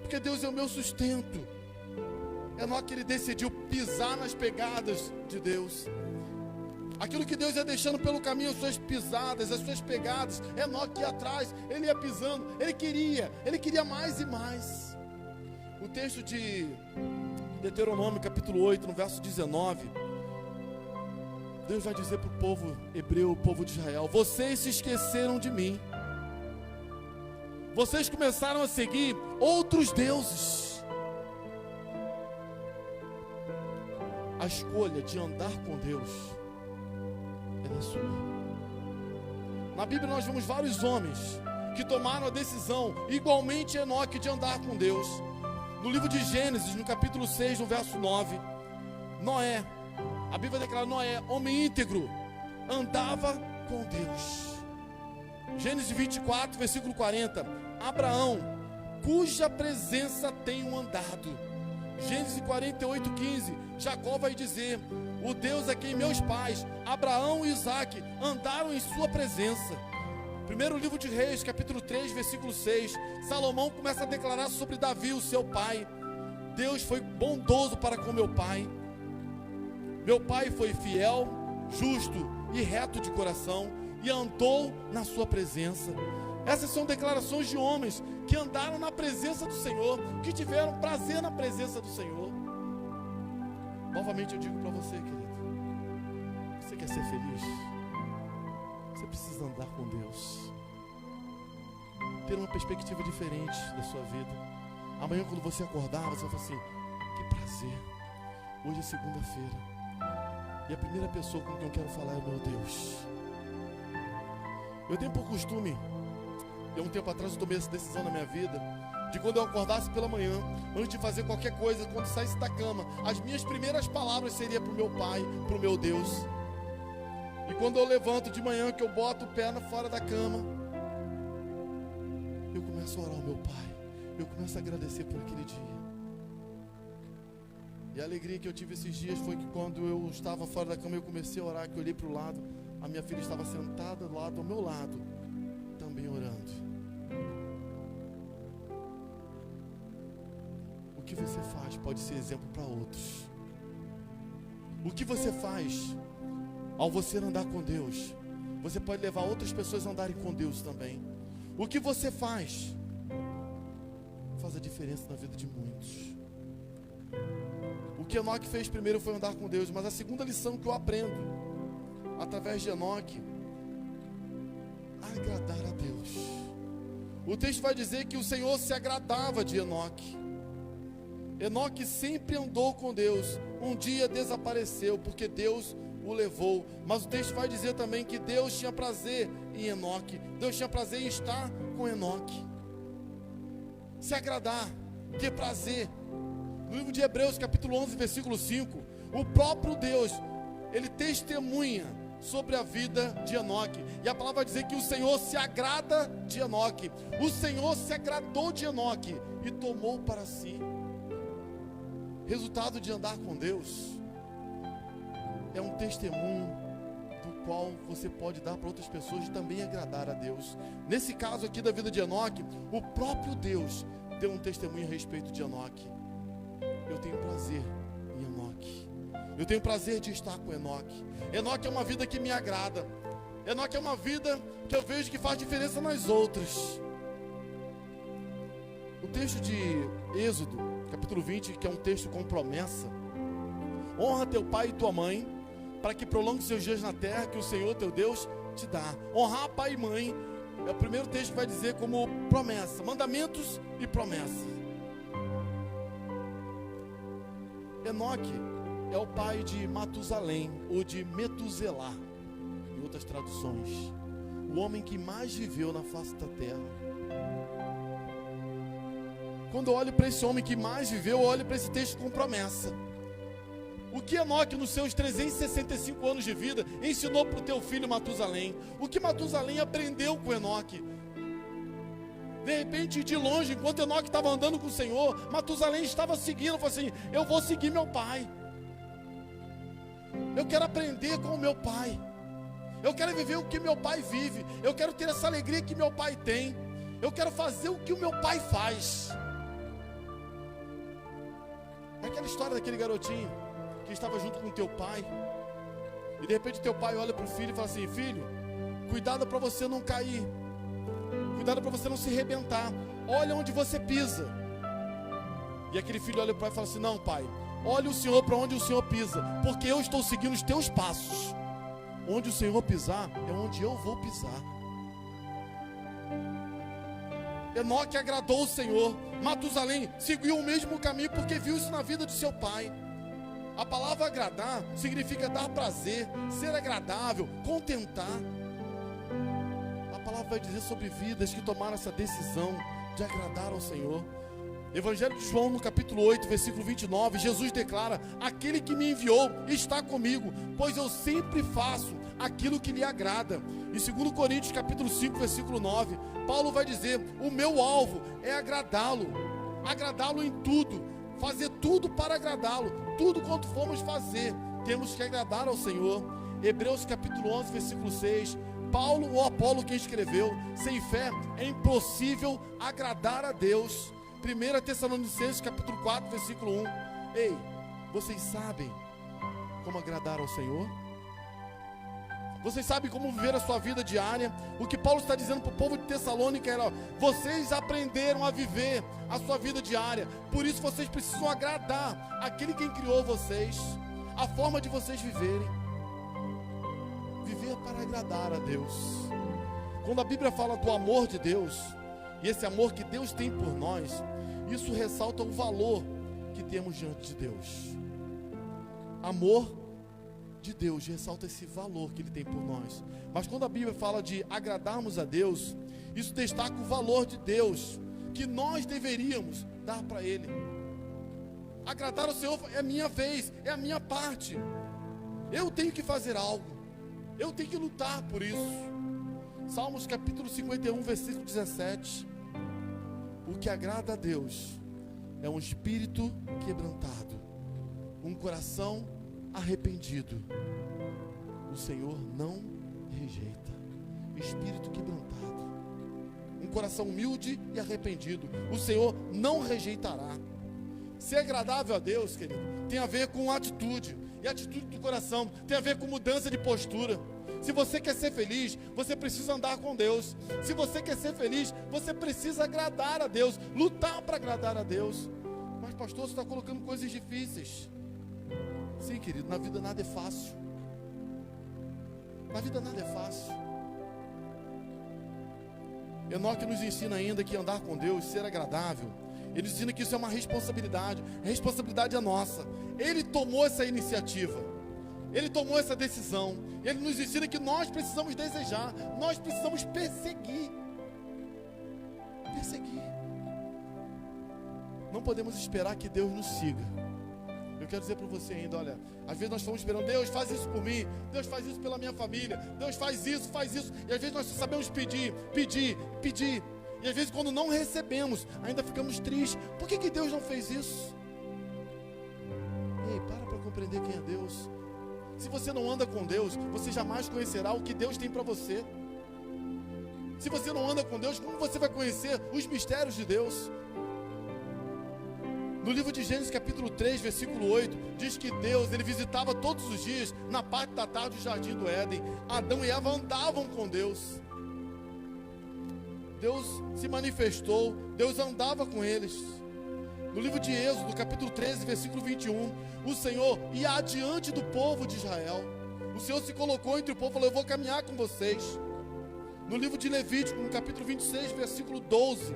porque Deus é o meu sustento. Enoque, ele decidiu pisar nas pegadas de Deus. Aquilo que Deus ia deixando pelo caminho, as suas pisadas, as suas pegadas, Enoque ia atrás, ele ia pisando, ele queria mais e mais. O texto de Deuteronômio capítulo 8, no verso 19, Deus vai dizer para o povo hebreu, o povo de Israel: vocês se esqueceram de mim. Vocês começaram a seguir outros deuses. A escolha de andar com Deus, ela é sua. Na Bíblia nós vemos vários homens que tomaram a decisão, igualmente Enoque, de andar com Deus. No livro de Gênesis, no capítulo 6, no verso 9, Noé, a Bíblia declara: Noé, homem íntegro, andava com Deus. Gênesis 24, versículo 40, Abraão, cuja presença tenho andado. Gênesis 48, 15, Jacó vai dizer: o Deus a quem meus pais, Abraão e Isaque, andaram em sua presença. Primeiro livro de Reis, capítulo 3, versículo 6, Salomão começa a declarar sobre Davi, o seu pai: Deus foi bondoso para com meu pai. Meu pai foi fiel, justo e reto de coração, e andou na sua presença. Essas são declarações de homens que andaram na presença do Senhor, que tiveram prazer na presença do Senhor. Novamente eu digo para você, querido, você quer ser feliz? Você precisa andar com Deus, ter uma perspectiva diferente da sua vida. Amanhã, quando você acordar, você vai falar assim: que prazer, hoje é segunda-feira, e a primeira pessoa com quem eu quero falar é o meu Deus. Eu tenho por costume, há um tempo atrás eu tomei essa decisão na minha vida, de quando eu acordasse pela manhã, antes de fazer qualquer coisa, quando saísse da cama, as minhas primeiras palavras seriam para o meu Pai, para o meu Deus. E quando eu levanto de manhã, que eu boto o pé fora da cama, eu começo a orar ao meu Pai, eu começo a agradecer por aquele dia. E a alegria que eu tive esses dias foi que quando eu estava fora da cama, eu comecei a orar, que eu olhei para o lado, a minha filha estava sentada do lado, ao meu lado, também orando. O que você faz pode ser exemplo para outros. O que você faz ao você andar com Deus, você pode levar outras pessoas a andarem com Deus também. O que você faz a diferença na vida de muitos. O que Enoque fez primeiro foi andar com Deus, mas a segunda lição que eu aprendo através de Enoque: agradar a Deus. O texto vai dizer que o Senhor se agradava de Enoque. Enoque sempre andou com Deus. Um dia desapareceu porque Deus o levou. Mas o texto vai dizer também que Deus tinha prazer em Enoque. Deus tinha prazer em estar com Enoque. Se agradar, ter prazer. No livro de Hebreus, capítulo 11, versículo 5, o próprio Deus, ele testemunha sobre a vida de Enoque. E a palavra vai dizer que o Senhor se agrada de Enoque. O Senhor se agradou de Enoque e tomou para si. Resultado de andar com Deus é um testemunho do qual você pode dar para outras pessoas e também agradar a Deus. Nesse caso aqui da vida de Enoque, o próprio Deus deu um testemunho a respeito de Enoque. Eu tenho prazer em Enoque. Eu tenho prazer de estar com Enoque. Enoque é uma vida que me agrada. Enoque é uma vida que eu vejo que faz diferença nas outras. O texto de Êxodo, capítulo 20, que é um texto com promessa: honra teu pai e tua mãe, para que prolongue seus dias na terra que o Senhor teu Deus te dá. Honrar pai e mãe é o primeiro texto que vai dizer como promessa, mandamentos e promessa. Enoque é o pai de Matusalém, ou de Metuselá, em outras traduções, o homem que mais viveu na face da terra. Quando eu olho para esse homem que mais viveu, eu olho para esse texto com promessa. O que Enoque, nos seus 365 anos de vida, ensinou para o teu filho Matusalém? O que Matusalém aprendeu com Enoque? De repente, de longe, enquanto Enoque estava andando com o Senhor, Matusalém estava seguindo. Falou assim: eu vou seguir meu pai. Eu quero aprender com o meu pai. Eu quero viver o que meu pai vive. Eu quero ter essa alegria que meu pai tem. Eu quero fazer o que o meu pai faz. É aquela história daquele garotinho que estava junto com o teu pai, e de repente teu pai olha para o filho e fala assim: filho, cuidado para você não cair, cuidado para você não se arrebentar, olha onde você pisa. E aquele filho olha para o pai e fala assim: não, pai, olha o Senhor para onde o Senhor pisa, porque eu estou seguindo os teus passos. onde o Senhor pisar, é onde eu vou pisar. Enoque agradou o Senhor. Matusalém seguiu o mesmo caminho porque viu isso na vida de seu pai. A palavra agradar significa dar prazer, ser agradável, contentar. A palavra vai dizer sobre vidas que tomaram essa decisão de agradar ao Senhor. Evangelho de João, no capítulo 8, versículo 29, Jesus declara: aquele que me enviou está comigo, pois eu sempre faço aquilo que lhe agrada. Em 2 Coríntios, capítulo 5, versículo 9, Paulo vai dizer: o meu alvo é agradá-lo em tudo, fazer tudo para agradá-lo. Tudo quanto formos fazer, temos que agradar ao Senhor. Hebreus capítulo 11, versículo 6, Paulo ou Apolo quem escreveu: sem fé é impossível agradar a Deus. 1 Tessalonicenses capítulo 4, versículo 1. Ei, vocês sabem como agradar ao Senhor? Vocês sabem como viver a sua vida diária? O que Paulo está dizendo para o povo de Tessalônica era: vocês aprenderam a viver a sua vida diária, por isso vocês precisam agradar aquele quem criou vocês, a forma de vocês viverem. Viver para agradar a Deus. Quando a Bíblia fala do amor de Deus, e esse amor que Deus tem por nós, isso ressalta o valor que temos diante de Deus. Amor de Deus ressalta esse valor que Ele tem por nós. Mas quando a Bíblia fala de agradarmos a Deus, isso destaca o valor de Deus que nós deveríamos dar para Ele. Agradar ao Senhor é a minha vez, é a minha parte. Eu tenho que fazer algo, eu tenho que lutar por isso. Salmos capítulo 51, versículo 17. O que agrada a Deus é um espírito quebrantado, um coração arrependido. O Senhor não rejeita. Espírito quebrantado, um coração humilde e arrependido, o Senhor não rejeitará. Ser agradável a Deus, querido, tem a ver com atitude. E a atitude do coração tem a ver com mudança de postura. Se você quer ser feliz, você precisa andar com Deus. Se você quer ser feliz, você precisa agradar a Deus, lutar para agradar a Deus. Mas pastor, você está colocando coisas difíceis. Sim, querido, na vida nada é fácil. Na vida nada é fácil. Enoque nos ensina ainda que andar com Deus, ser agradável, ele nos ensina que isso é uma responsabilidade. A responsabilidade é nossa. Ele tomou essa iniciativa, ele tomou essa decisão. Ele nos ensina que nós precisamos desejar, nós precisamos perseguir. Não podemos esperar que Deus nos siga. Eu quero dizer para você ainda, olha, às vezes nós estamos esperando: Deus faz isso por mim, Deus faz isso pela minha família, Deus faz isso, e às vezes nós só sabemos pedir. E às vezes quando não recebemos, ainda ficamos tristes. Por que Deus não fez isso? Ei, para compreender quem é Deus. Se você não anda com Deus, você jamais conhecerá o que Deus tem para você. Se você não anda com Deus, como você vai conhecer os mistérios de Deus? No livro de Gênesis capítulo 3, versículo 8, diz que Deus, Ele visitava todos os dias, na parte da tarde, o jardim do Éden. Adão e Eva andavam com Deus. Deus se manifestou, Deus andava com eles. No livro de Êxodo, capítulo 13, versículo 21, o Senhor ia adiante do povo de Israel. O Senhor se colocou entre o povo e falou: eu vou caminhar com vocês. No livro de Levítico, no capítulo 26, versículo 12,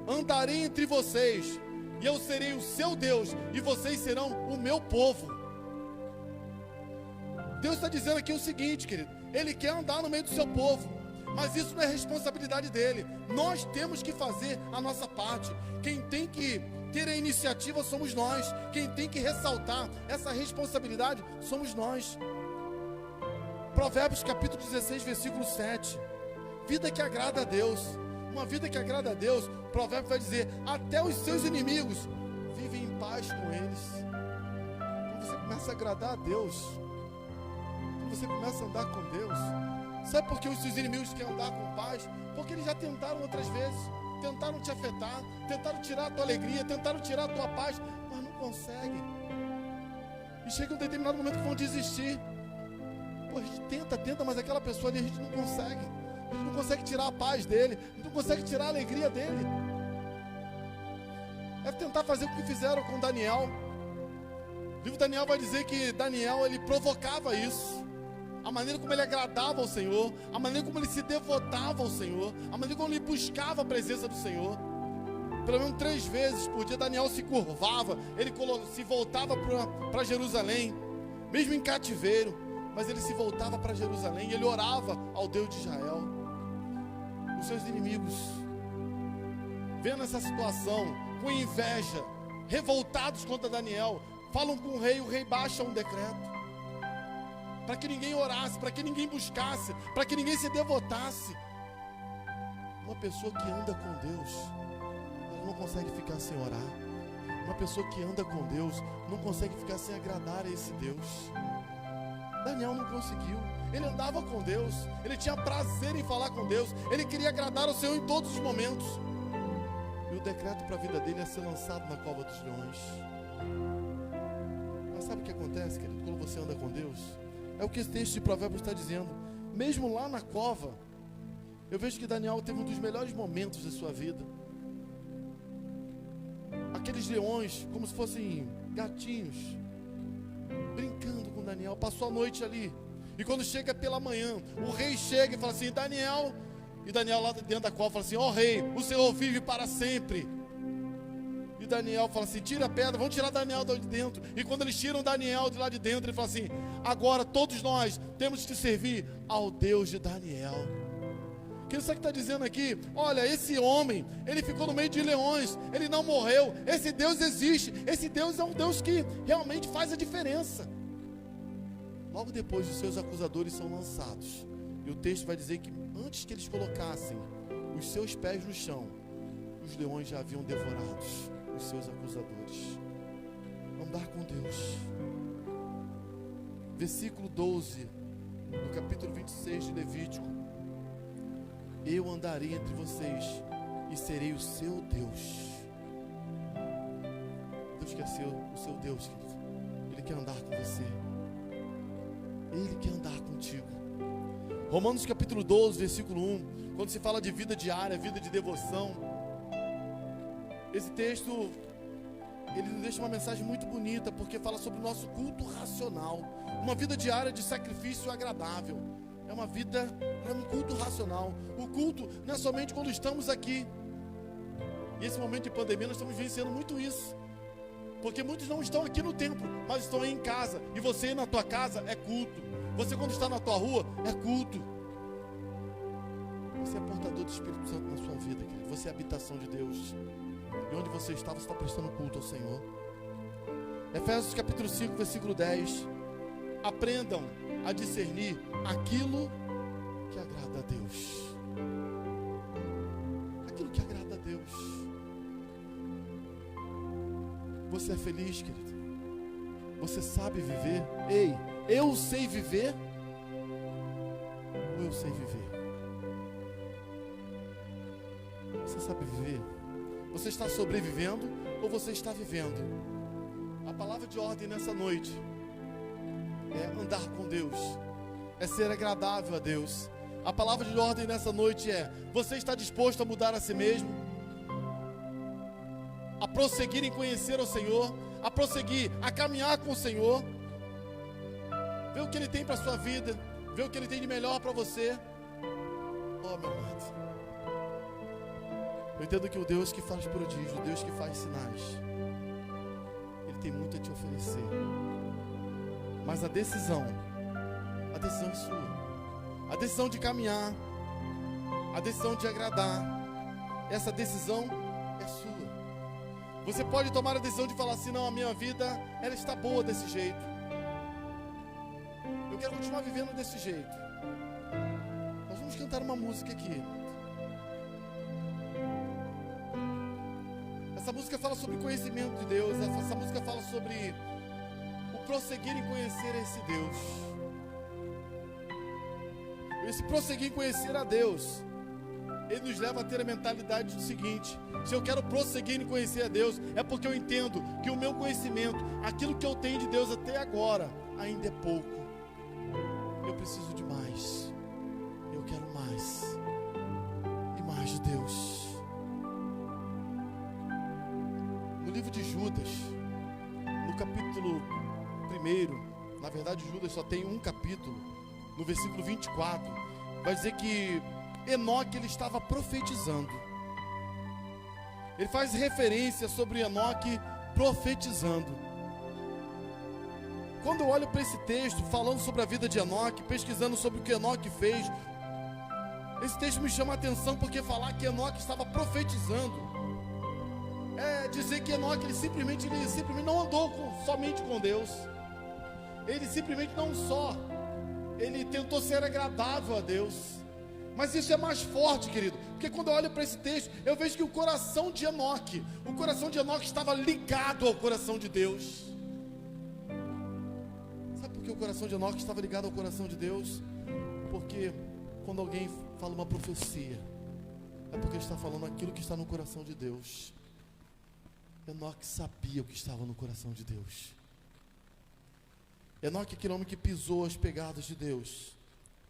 andarei entre vocês, e eu serei o seu Deus, e vocês serão o meu povo. Deus está dizendo aqui o seguinte, querido: Ele quer andar no meio do seu povo, mas isso não é responsabilidade dele. Nós temos que fazer a nossa parte. Quem tem que ter a iniciativa somos nós. Quem tem que ressaltar essa responsabilidade somos nós. Provérbios capítulo 16, versículo 7. Vida que agrada a Deus. Uma vida que agrada a Deus, Provérbios vai dizer: até os seus inimigos vivem em paz com eles. Quando você começa a agradar a Deus, quando você começa a andar com Deus, sabe por que os seus inimigos querem andar com paz? Porque eles já tentaram outras vezes, tentaram te afetar, tentaram tirar a tua alegria, tentaram tirar a tua paz, mas não conseguem. E chega um determinado momento que vão desistir. Pô, a gente tenta, mas aquela pessoa ali a gente não consegue. A gente não consegue tirar a paz dele, a gente não consegue tirar a alegria dele. É tentar fazer o que fizeram com Daniel. O livro de Daniel vai dizer que Daniel, ele provocava isso. a maneira como ele agradava ao Senhor, a maneira como ele se devotava ao Senhor, a maneira como ele buscava a presença do Senhor. Pelo menos 3 vezes por dia Daniel se curvava, ele se voltava para Jerusalém, mesmo em cativeiro, mas ele se voltava para Jerusalém e ele orava ao Deus de Israel. Os seus inimigos, vendo essa situação, com inveja, revoltados contra Daniel, falam com o rei baixa um decreto, para que ninguém orasse, para que ninguém buscasse, para que ninguém se devotasse. Uma pessoa que anda com Deus, ela não consegue ficar sem orar. Uma pessoa que anda com Deus, não consegue ficar sem agradar a esse Deus. Daniel não conseguiu. Ele andava com Deus, ele tinha prazer em falar com Deus, ele queria agradar ao Senhor em todos os momentos. E o decreto para a vida dele é ser lançado na cova dos leões. Mas sabe o que acontece, querido, quando você anda com Deus? É o que esse texto de Provérbios está dizendo. Mesmo lá na cova, eu vejo que Daniel teve um dos melhores momentos da sua vida. Aqueles leões, como se fossem gatinhos, brincando com Daniel, passou a noite ali. E quando chega pela manhã, o rei chega e fala assim: Daniel. E Daniel lá dentro da cova fala assim: ó rei, o Senhor vive para sempre. E Daniel fala assim: tira a pedra, vamos tirar Daniel de dentro. E quando eles tiram Daniel de lá de dentro, ele fala assim: agora todos nós temos que servir ao Deus de Daniel. O que você está dizendo aqui? Olha, esse homem, ele ficou no meio de leões, ele não morreu. Esse Deus existe, esse Deus é um Deus que realmente faz a diferença. Logo depois, os seus acusadores são lançados, e o texto vai dizer que antes que eles colocassem os seus pés no chão, os leões já haviam devorado os seus acusadores. Andar com Deus. Versículo 12 do capítulo 26 de Levítico: eu andarei entre vocês e serei o seu Deus. Deus quer ser o seu Deus, querido. Ele quer andar com você, Ele quer andar contigo. Romanos capítulo 12, versículo 1, quando se fala de vida diária, vida de devoção, esse texto, ele nos deixa uma mensagem muito bonita, porque fala sobre o nosso culto racional. Uma vida diária de sacrifício agradável. É uma vida, é um culto racional. O culto não é somente quando estamos aqui. E esse momento de pandemia nós estamos vivenciando muito isso. Porque muitos não estão aqui no templo, mas estão aí em casa. E você aí na tua casa é culto. Você quando está na tua rua é culto. Você é portador do Espírito Santo na sua vida, querido. Você é a habitação de Deus. E onde você está prestando culto ao Senhor. Efésios capítulo 5, versículo 10. Aprendam a discernir aquilo que agrada a Deus. Aquilo que agrada a Deus. Você é feliz, querido? Você sabe viver? Ei, eu sei viver? Ou eu sei viver? Você sabe viver? Você está sobrevivendo ou você está vivendo? A palavra de ordem nessa noite é andar com Deus, é ser agradável a Deus. A palavra de ordem nessa noite é: você está disposto a mudar a si mesmo? A prosseguir em conhecer o Senhor, a prosseguir, a caminhar com o Senhor, ver o que Ele tem para a sua vida, ver o que Ele tem de melhor para você. Oh, meu amado, eu entendo que o Deus que faz prodígio, o Deus que faz sinais, Ele tem muito a te oferecer. Mas a decisão é sua. A decisão de caminhar, a decisão de agradar, essa decisão é sua. Você pode tomar a decisão de falar assim: não, a minha vida, ela está boa desse jeito. Eu quero continuar vivendo desse jeito. Nós vamos cantar uma música aqui. Essa música fala sobre conhecimento de Deus. Essa música fala sobre o prosseguir em conhecer esse Deus. Esse prosseguir em conhecer a Deus, ele nos leva a ter a mentalidade do seguinte: se eu quero prosseguir em conhecer a Deus, é porque eu entendo que o meu conhecimento, aquilo que eu tenho de Deus até agora, ainda é pouco. Eu preciso de mais. Eu quero mais. E mais de Deus. No livro de Judas, no capítulo 1, na verdade Judas só tem um capítulo, no versículo 24, vai dizer que Enoque, ele estava profetizando. Ele faz referência sobre Enoque profetizando. Quando eu olho para esse texto, falando sobre a vida de Enoque, pesquisando sobre o que Enoque fez, esse texto me chama a atenção, porque falar que Enoque estava profetizando é dizer que Enoque ele simplesmente não andou somente com Deus. Ele simplesmente ele tentou ser agradável a Deus. Mas isso é mais forte, querido, porque quando eu olho para esse texto, eu vejo que o coração de Enoque estava ligado ao coração de Deus. Sabe por que o coração de Enoque estava ligado ao coração de Deus? Porque quando alguém fala uma profecia, é porque ele está falando aquilo que está no coração de Deus. Enoque sabia o que estava no coração de Deus. Enoque é aquele homem que pisou as pegadas de Deus,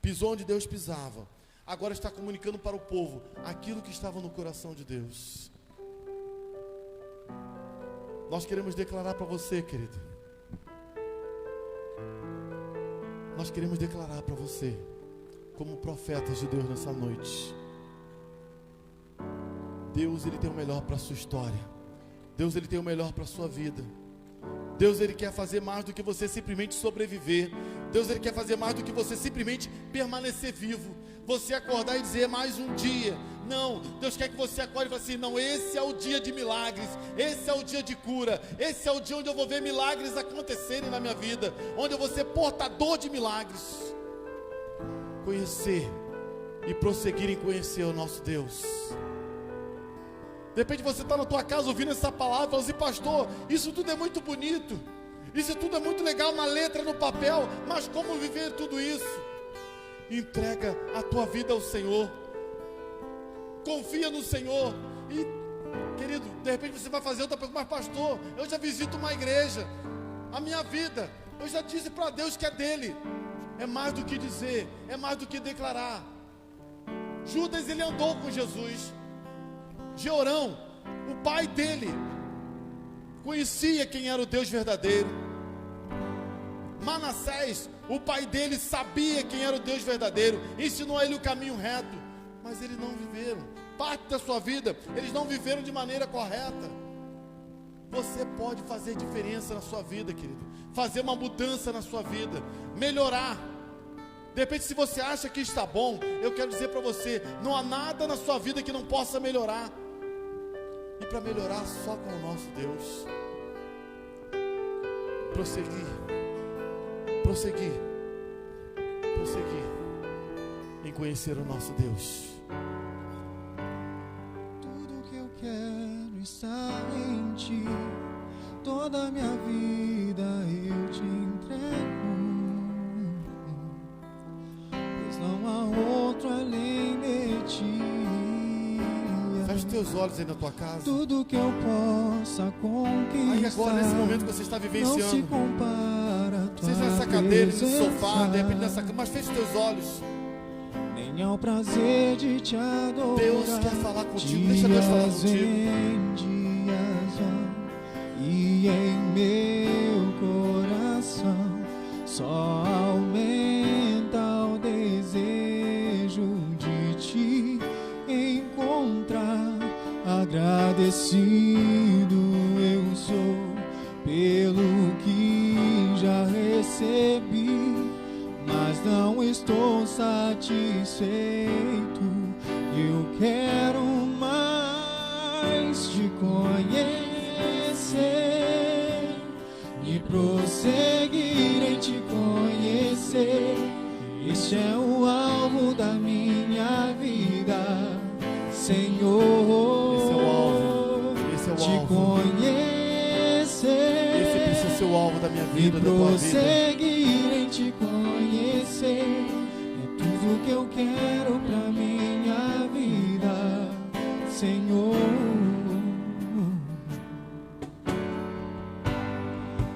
pisou onde Deus pisava. Agora está comunicando para o povo aquilo que estava no coração de Deus. Nós queremos declarar para você, querido. Nós queremos declarar para você, como profetas de Deus nessa noite. Deus, ele tem o melhor para a sua história. Deus, ele tem o melhor para a sua vida. Deus, ele quer fazer mais do que você simplesmente sobreviver. Deus, ele quer fazer mais do que você simplesmente permanecer vivo. Você acordar e dizer mais um dia. Não, Deus quer que você acorde e fale assim: não, esse é o dia de milagres, esse é o dia de cura, esse é o dia onde eu vou ver milagres acontecerem na minha vida, onde eu vou ser portador de milagres. Conhecer e prosseguir em conhecer o nosso Deus. De repente você está na tua casa ouvindo essa palavra e fala assim: pastor, isso tudo é muito bonito, isso tudo é muito legal na letra, no papel, mas como viver tudo isso? Entrega a tua vida ao Senhor, confia no Senhor. E, querido, de repente você vai fazer outra pergunta: mas pastor, eu já visito uma igreja, a minha vida, eu já disse para Deus que é dele. É mais do que dizer, é mais do que declarar. Judas, ele andou com Jesus. Jeorão, o pai dele, conhecia quem era o Deus verdadeiro. Manassés, o pai dele, sabia quem era o Deus verdadeiro, ensinou a ele o caminho reto, mas eles não viveram. Parte da sua vida, eles não viveram de maneira correta. Você pode fazer diferença na sua vida, querido, fazer uma mudança na sua vida, melhorar. De repente, se você acha que está bom, eu quero dizer para você: não há nada na sua vida que não possa melhorar. E para melhorar, só com o nosso Deus. Prosseguir em conhecer o nosso Deus. Tudo que eu quero está em ti, toda a minha vida eu te entrego, pois não há outro além de ti. Feche teus olhos aí na tua casa. Tudo que eu possa conquistar, aí agora, nesse momento que você está vivenciando, não se compara a tua seja nessa cadeira, nesse presença, sofá, de repente nessa cama, mas feche teus olhos. nem ao prazer de te adorar. Deus quer falar contigo, deixa Deus falar contigo. Em dias vão, e em meu coração só aumenta o desejo de te encontrar. Agradecido eu sou pelo que já recebi, mas não estou satisfeito. Eu quero mais te conhecer e prosseguir em te conhecer. Este é o alvo da minha vida, Senhor. Esse é o alvo. Te conhecer. Esse precisa ser o alvo da minha vida, da tua vida. Prosseguir em te conhecer é tudo que eu quero pra minha vida, Senhor.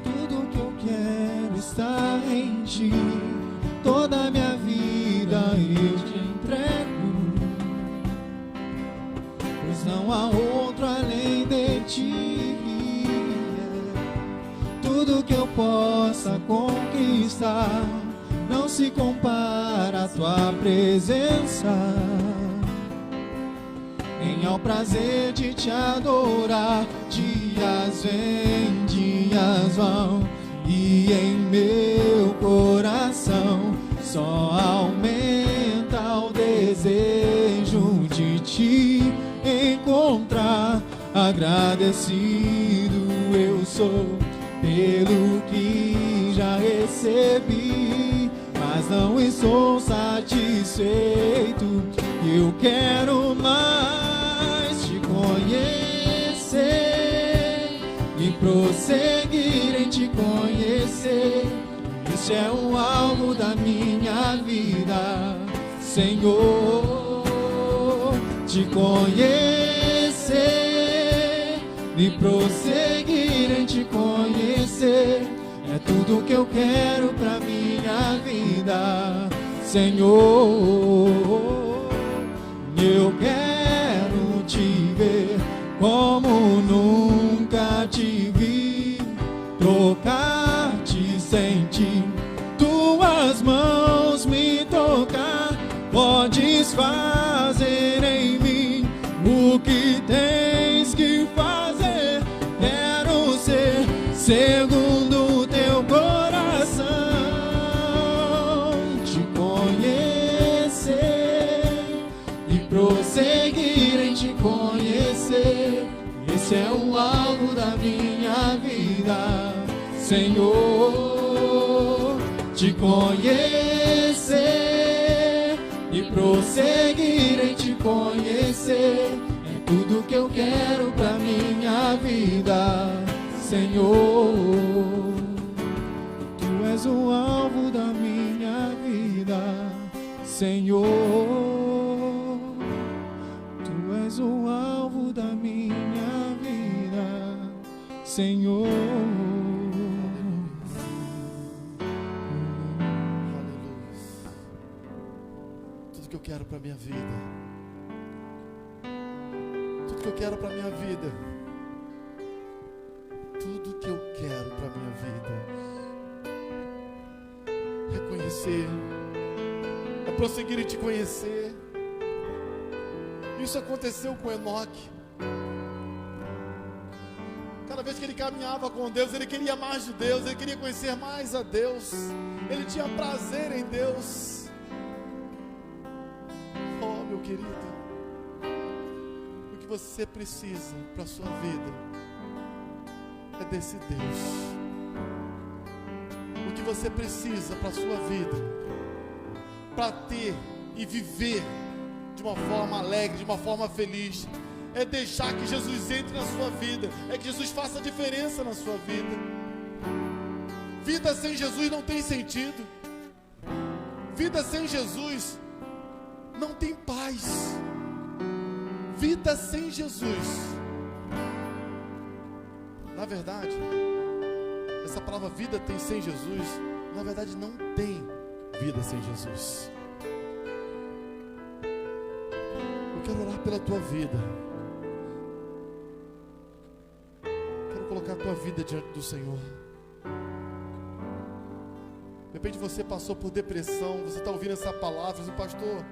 Tudo que eu quero está em ti, toda a minha vida eu te entrego, pois não há outro além de ti. Tudo que eu possa conquistar, não não se compara a tua presença. Venha ao prazer de te adorar. Dias vêm, dias vão, e em meu coração só aumenta o desejo de te encontrar. Agradecido eu sou pelo que já recebi, mas não estou satisfeito. Eu quero mais te conhecer e prosseguir em te conhecer. Esse é o alvo da minha vida, Senhor. Te conhecer e prosseguir em te conhecer é tudo que eu quero pra minha vida, Senhor. Eu quero te ver como nunca te vi, tocar, te sentir, tuas mãos me tocar. Podes fazer em mim o que tens que fazer. Quero ser segundo o teu coração, te conhecer e prosseguir em te conhecer. Esse é o alvo da minha vida, Senhor. Te conhecer e prosseguir em te conhecer é tudo que eu quero pra minha vida, Senhor. Tu és o alvo da minha vida, Senhor. Tu és o alvo da minha vida, Senhor. Tudo que eu quero para minha vida, tudo que eu quero para minha vida, tudo que eu quero para minha vida, reconhecer, é prosseguir em te conhecer. Isso aconteceu com Enoque. Cada vez que ele caminhava com Deus, ele queria mais de Deus, ele queria conhecer mais a Deus, ele tinha prazer em Deus. Oh, meu querido, o que você precisa para a sua vida é desse Deus. O que você precisa para a sua vida, para ter e viver de uma forma alegre, de uma forma feliz, é deixar que Jesus entre na sua vida, é que Jesus faça a diferença na sua vida. Vida sem Jesus não tem sentido. Vida sem Jesus não tem paz. Vida sem Jesus, na verdade, essa palavra vida tem sem Jesus, na verdade não tem vida sem Jesus. Eu quero orar pela tua vida. Quero colocar a tua vida diante do Senhor. De repente você passou por depressão, você está ouvindo essa palavra, você, pastor,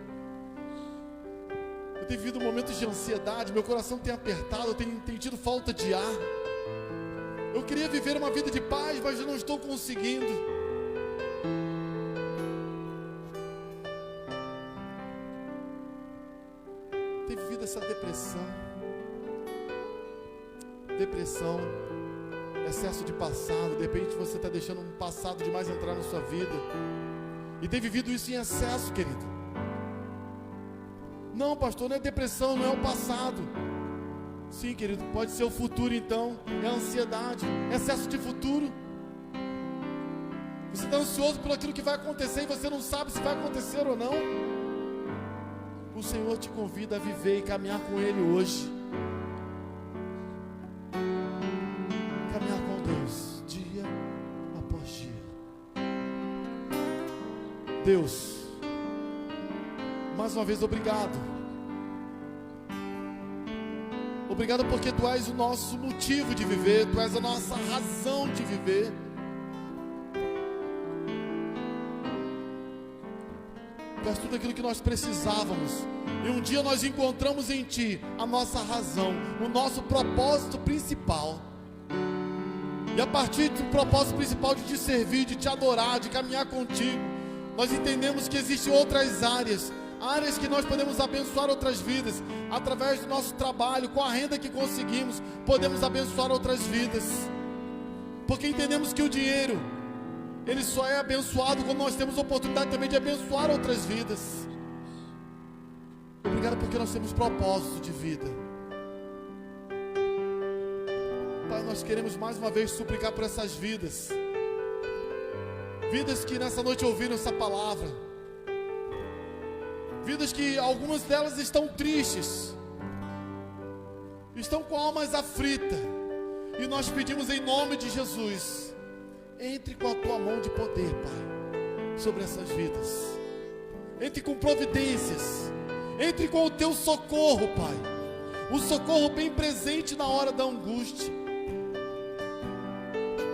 eu tenho vivido momentos de ansiedade, meu coração tem apertado, eu tenho tido falta de ar. Eu queria viver uma vida de paz, mas eu não estou conseguindo. Tem vivido essa depressão, excesso de passado. De repente você está deixando um passado demais entrar na sua vida e tem vivido isso em excesso, querido. Não, pastor, não é depressão, não é o passado. Sim, querido, pode ser o futuro então. É a ansiedade, é excesso de futuro. Você está ansioso por aquilo que vai acontecer e você não sabe se vai acontecer ou não. O Senhor te convida a viver e caminhar com Ele hoje. Caminhar com Deus, dia após dia. Deus, mais uma vez, obrigado. Obrigado porque Tu és o nosso motivo de viver, Tu és a nossa razão de viver. Tu és tudo aquilo que nós precisávamos. E um dia nós encontramos em Ti a nossa razão, o nosso propósito principal. E a partir do propósito principal de Te servir, de Te adorar, de caminhar contigo, nós entendemos que existem outras áreas que nós podemos abençoar outras vidas. Através do nosso trabalho, com a renda que conseguimos, podemos abençoar outras vidas. Porque entendemos que o dinheiro, ele só é abençoado quando nós temos a oportunidade também de abençoar outras vidas. Obrigado porque nós temos propósito de vida. Pai, nós queremos mais uma vez suplicar por essas vidas. Vidas que nessa noite ouviram essa palavra. Vidas que algumas delas estão tristes. Estão com almas aflitas. E nós pedimos em nome de Jesus, entre com a Tua mão de poder, Pai, sobre essas vidas. Entre com providências. Entre com o Teu socorro, Pai. O socorro bem presente na hora da angústia.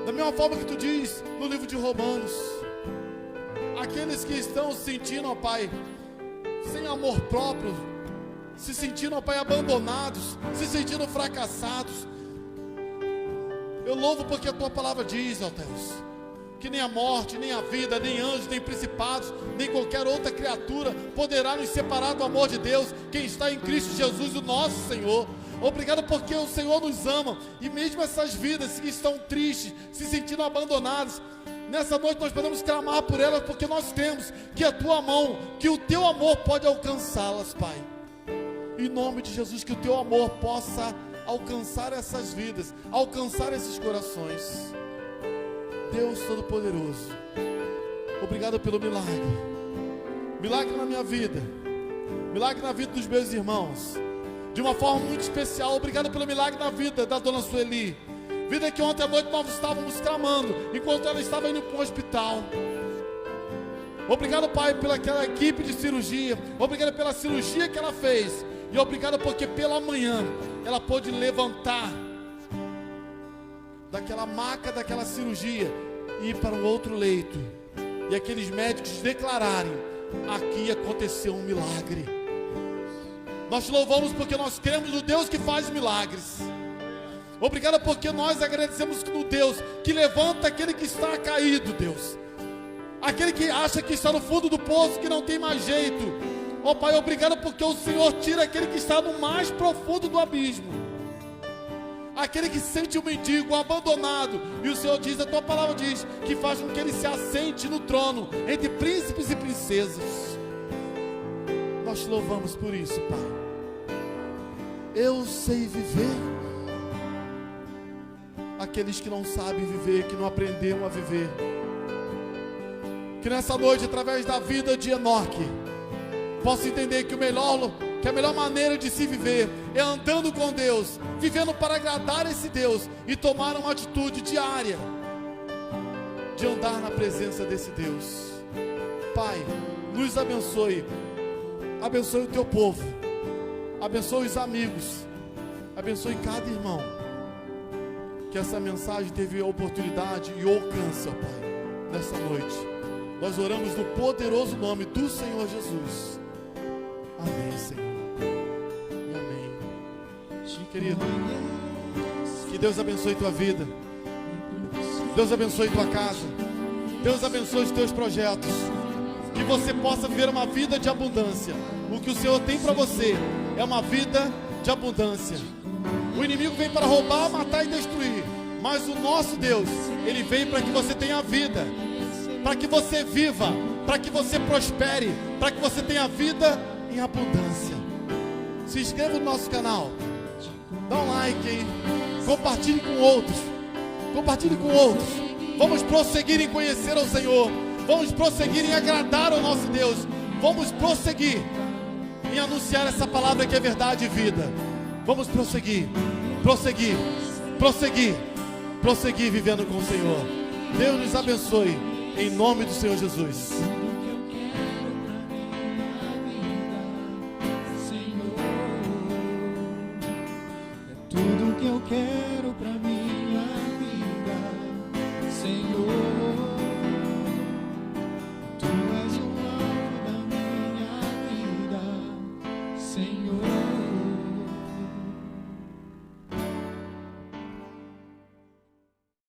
Da mesma forma que Tu diz no livro de Romanos, aqueles que estão se sentindo, ó Pai, sem amor próprio, se sentindo, ó Pai, abandonados, se sentindo fracassados, eu louvo porque a Tua palavra diz, ó Deus, que nem a morte, nem a vida, nem anjos, nem principados, nem qualquer outra criatura poderá nos separar do amor de Deus, quem está em Cristo Jesus, o nosso Senhor. Obrigado porque o Senhor nos ama. E mesmo essas vidas que estão tristes, se sentindo abandonadas, nessa noite nós podemos clamar por elas, porque nós temos que a Tua mão, que o Teu amor pode alcançá-las, Pai. Em nome de Jesus, que o Teu amor possa alcançar essas vidas, alcançar esses corações. Deus Todo-Poderoso, obrigado pelo milagre. Milagre na minha vida, milagre na vida dos meus irmãos. De uma forma muito especial, obrigado pelo milagre na vida da dona Sueli. Vida que ontem à noite nós estávamos clamando, enquanto ela estava indo para um hospital. Obrigado, Pai, pela aquela equipe de cirurgia. Obrigado pela cirurgia que ela fez. E obrigado porque pela manhã ela pôde levantar daquela maca, daquela cirurgia, e ir para um outro leito. E aqueles médicos declararem: aqui aconteceu um milagre. Nós te louvamos porque nós cremos no Deus que faz milagres. Obrigado porque nós agradecemos no Deus que levanta aquele que está caído, Deus. Aquele que acha que está no fundo do poço, que não tem mais jeito. Ó Pai, obrigado porque o Senhor tira aquele que está no mais profundo do abismo. Aquele que se sente um mendigo, um abandonado. E o Senhor diz, a Tua palavra diz, que faz com que ele se assente no trono, entre príncipes e princesas. Nós te louvamos por isso, Pai. Eu sei viver. Aqueles que não sabem viver, que não aprenderam a viver. Que nessa noite, através da vida de Enoque, possa entender que a melhor maneira de se viver é andando com Deus, vivendo para agradar esse Deus e tomar uma atitude diária de andar na presença desse Deus. Pai, nos abençoe. Abençoe o Teu povo. Abençoe os amigos. Abençoe cada irmão. Que essa mensagem teve a oportunidade e alcance, ó Pai, nessa noite. Nós oramos no poderoso nome do Senhor Jesus. Amém, Senhor. E amém. Querido, que Deus abençoe tua vida. Deus abençoe tua casa. Deus abençoe os teus projetos. Que você possa viver uma vida de abundância. O que o Senhor tem para você é uma vida de abundância. O inimigo vem para roubar, matar e destruir. Mas o nosso Deus, Ele vem para que você tenha vida, para que você viva, para que você prospere, para que você tenha vida em abundância. Se inscreva no nosso canal, dá um like aí, compartilhe com outros. Compartilhe com outros. Vamos prosseguir em conhecer ao Senhor. Vamos prosseguir em agradar ao nosso Deus. Vamos prosseguir em anunciar essa palavra que é verdade e vida. Vamos prosseguir, prosseguir, prosseguir, prosseguir vivendo com o Senhor. Deus nos abençoe, em nome do Senhor Jesus. Tudo que eu quero.